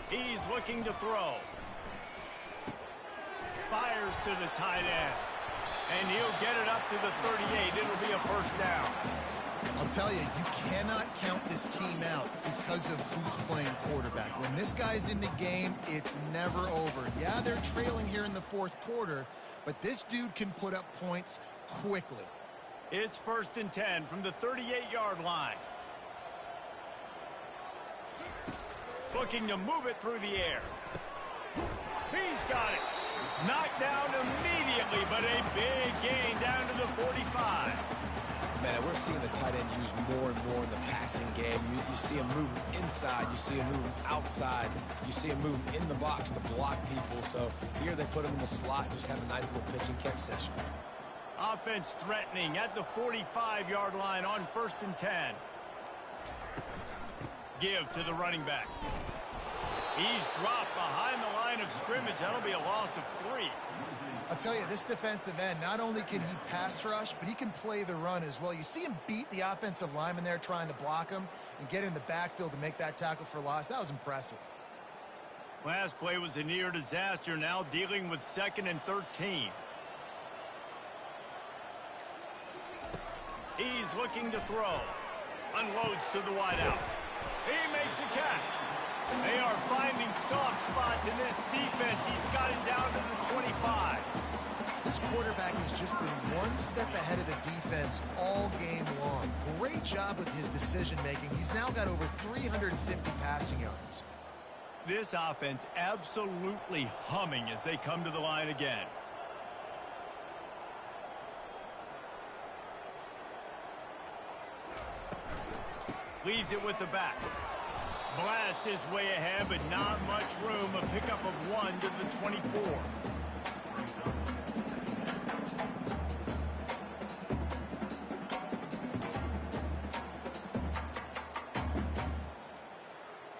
He's looking to throw. Fires to the tight end. And he'll get it up to the 38. It'll be a first down. I'll tell you, you cannot count this team out because of who's playing quarterback. When this guy's in the game, it's never over. Yeah, they're trailing here in the fourth quarter, but this dude can put up points quickly. It's 1st and 10 from the 38-yard line. Looking to move it through the air. He's got it. Knocked down immediately, but a big gain down to the 45. Man, we're seeing the tight end used more and more in the passing game. You see him move inside. You see him move outside. You see him move in the box to block people. So here they put him in the slot, just have a nice little pitch and catch session. Offense threatening at the 45-yard line on 1st and 10. Give to the running back. He's dropped behind the line of scrimmage. That'll be a loss of 3. I'll tell you, this defensive end, not only can he pass rush, but he can play the run as well. You see him beat the offensive lineman there trying to block him and get in the backfield to make that tackle for loss. That was impressive. Last play was a near disaster, now dealing with 2nd and 13. He's looking to throw. Unloads to the wideout. He makes a catch. They are finding soft spots in this defense. He's got it down to the 25. This quarterback has just been one step ahead of the defense all game long. Great job with his decision-making. He's now got over 350 passing yards. This offense absolutely humming as they come to the line again. Leaves it with the back. Blast is way ahead, but not much room. A pickup of 1 to the 24.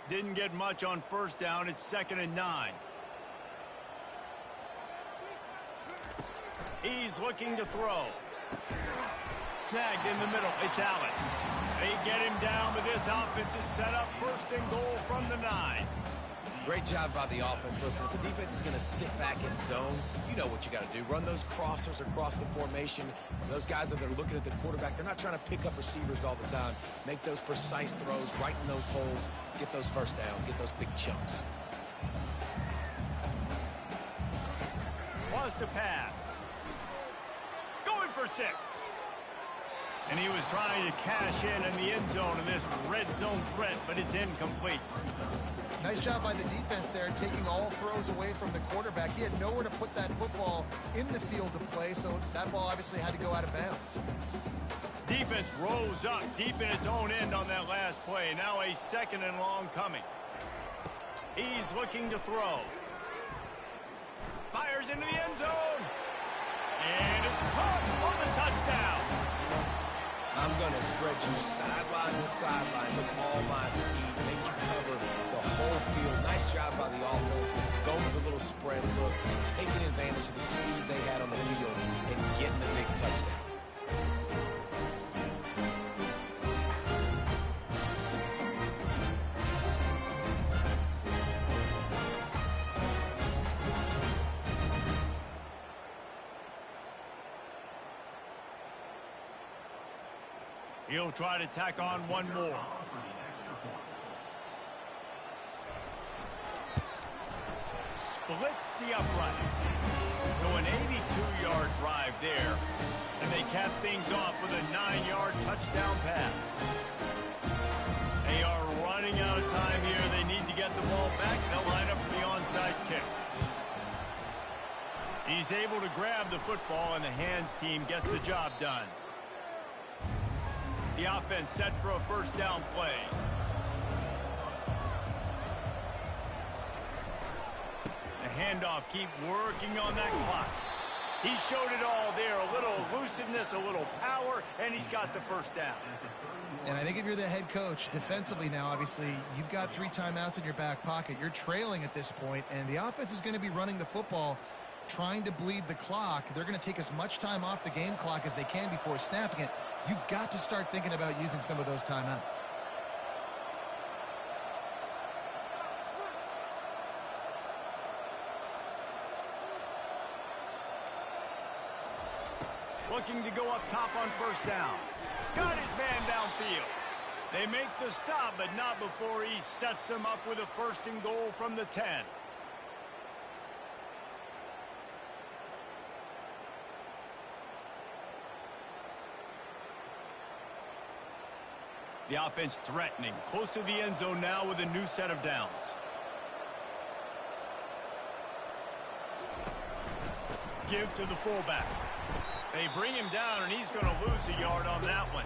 Didn't get much on first down. It's 2nd and 9. He's looking to throw. Snagged in the middle. It's Allen. They get him down, but this offense is set up 1st and goal from the 9. Great job by the offense. Listen, if the defense is going to sit back in zone, you know what you got to do. Run those crossers across the formation. Those guys that are looking at the quarterback, they're not trying to pick up receivers all the time. Make those precise throws right in those holes. Get those first downs. Get those big chunks. Wants to pass. Going for 6. And he was trying to cash in the end zone in this red zone threat, but it's incomplete. Nice job by the defense there, taking all throws away from the quarterback. He had nowhere to put that football in the field to play, so that ball obviously had to go out of bounds. Defense rose up deep in its own end on that last play. Now a 2nd and long coming. He's looking to throw. Fires into the end zone. And it's caught on the touchdown. I'm going to spread you sideline to sideline with all my speed, make you cover the whole field. Nice job by the offense, going with a little spread look, taking advantage of the speed they had on the field and getting the big touchdown. He'll try to tack on one more. Splits the uprights. So an 82-yard drive there. And they cap things off with a 9-yard touchdown pass. They are running out of time here. They need to get the ball back. They'll line up for the onside kick. He's able to grab the football, and the hands team gets the job done. The offense set for a first down play. The handoff, keep working on that clock. He showed it all there, a little elusiveness, a little power, and he's got the first down. And I think if you're the head coach, defensively now, obviously, you've got 3 timeouts in your back pocket. You're trailing at this point, and the offense is going to be running the football, trying to bleed the clock. They're going to take as much time off the game clock as they can before snapping it. You've got to start thinking about using some of those timeouts. Looking to go up top on first down. Got his man downfield. They make the stop, but not before he sets them up with a first and goal from the 10. The offense threatening, close to the end zone now with a new set of downs. Give to the fullback. They bring him down, and he's going to lose a yard on that one.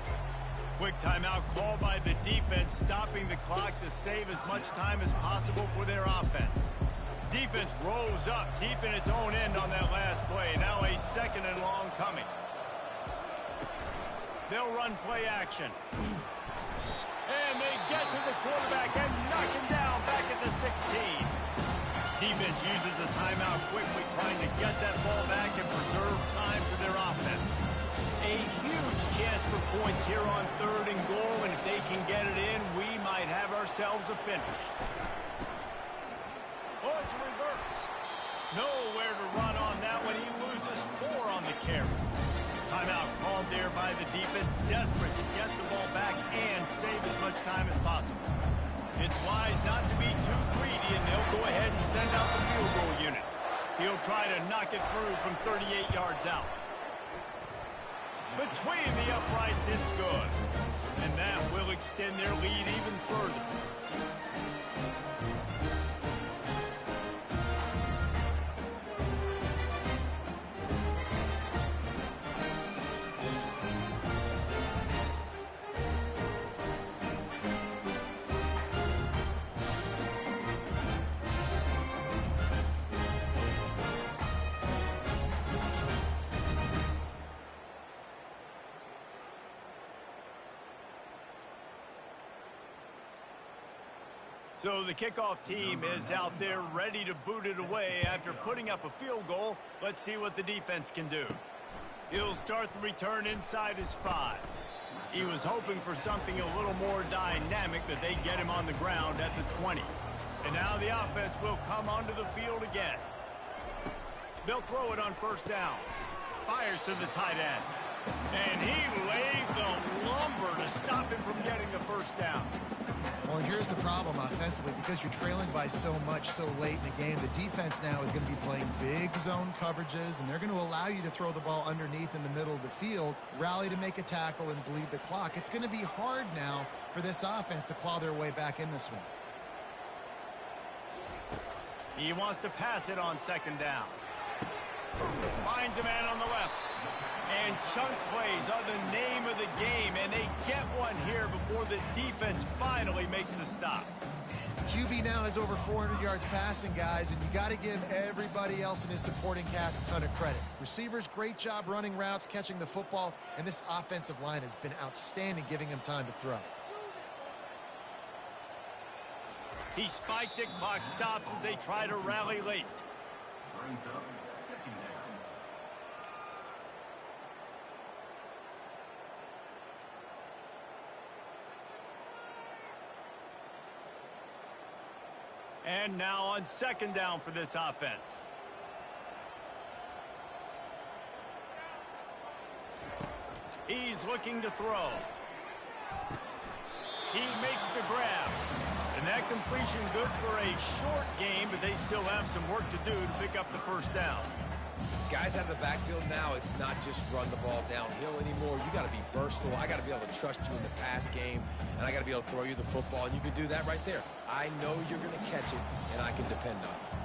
Quick timeout called by the defense, stopping the clock to save as much time as possible for their offense. Defense rolls up deep in its own end on that last play. Now a second and long coming. They'll run play action. And they get to the quarterback and knock him down back at the 16. Defense uses a timeout quickly, trying to get that ball back and preserve time for their offense. A huge chance for points here on 3rd and goal, and if they can get it in, we might have ourselves a finish. Oh, it's a reverse. Nowhere to run on that one. He loses 4 on the carry. Timeout called there by the defense, desperate to get the ball back and save as much time as possible. It's wise not to be too greedy, and they'll go ahead and send out the field goal unit. He'll try to knock it through from 38 yards out. Between the uprights, it's good. And that will extend their lead even further. So the kickoff team is out there ready to boot it away after putting up a field goal. Let's see what the defense can do. He'll start the return inside his 5. He was hoping for something a little more dynamic, but they get him on the ground at the 20. And now the offense will come onto the field again. They'll throw it on first down. Fires to the tight end. And he laid the lumber to stop him from getting the first down. Well, and here's the problem offensively. Because you're trailing by so much so late in the game, the defense now is going to be playing big zone coverages, and they're going to allow you to throw the ball underneath in the middle of the field, rally to make a tackle, and bleed the clock. It's going to be hard now for this offense to claw their way back in this one. He wants to pass it on second down. Finds a man on the left. And chunk plays are the name of the game, and they get one here before the defense finally makes the stop. QB now has over 400 yards passing, guys, and you got to give everybody else in his supporting cast a ton of credit. Receivers, great job running routes, catching the football, and this offensive line has been outstanding, giving him time to throw. He spikes it, clock stops as they try to rally late. Brings up second down. And now on second down for this offense. He's looking to throw. He makes the grab. And that completion good for a short game, but they still have some work to do to pick up the first down. Guys out of the backfield now, it's not just run the ball downhill anymore. You got to be versatile. I got to be able to trust you in the pass game, and I got to be able to throw you the football, and you can do that right there. I know you're going to catch it, and I can depend on it.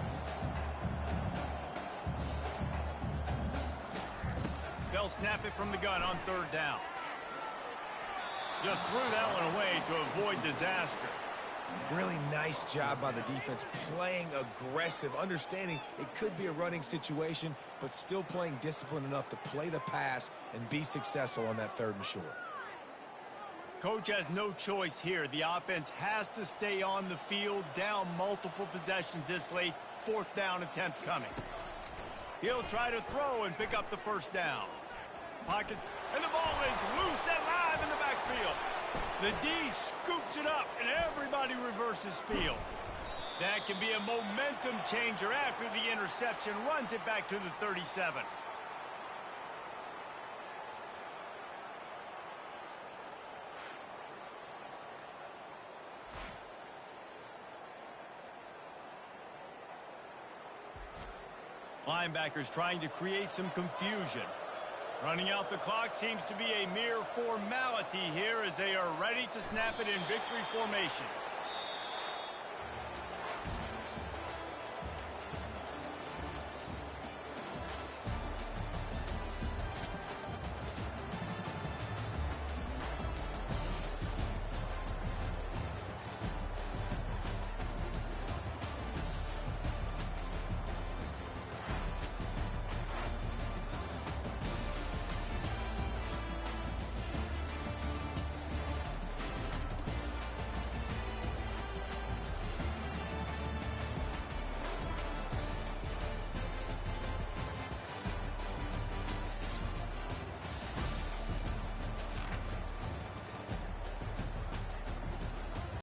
They'll snap it from the gun on third down. Just threw that one away to avoid disaster. Really nice job by the defense, playing aggressive, understanding it could be a running situation, but still playing disciplined enough to play the pass and be successful on that third and short. Coach has no choice here. The offense has to stay on the field, down multiple possessions this late. Fourth down attempt coming. He'll try to throw and pick up the first down. Pocket, and the ball is loose and live in the backfield. The D scoops it up, and everybody reverses field. That can be a momentum changer after the interception. Runs it back to the 37. Linebackers trying to create some confusion. Running out the clock seems to be a mere formality here as they are ready to snap it in victory formation.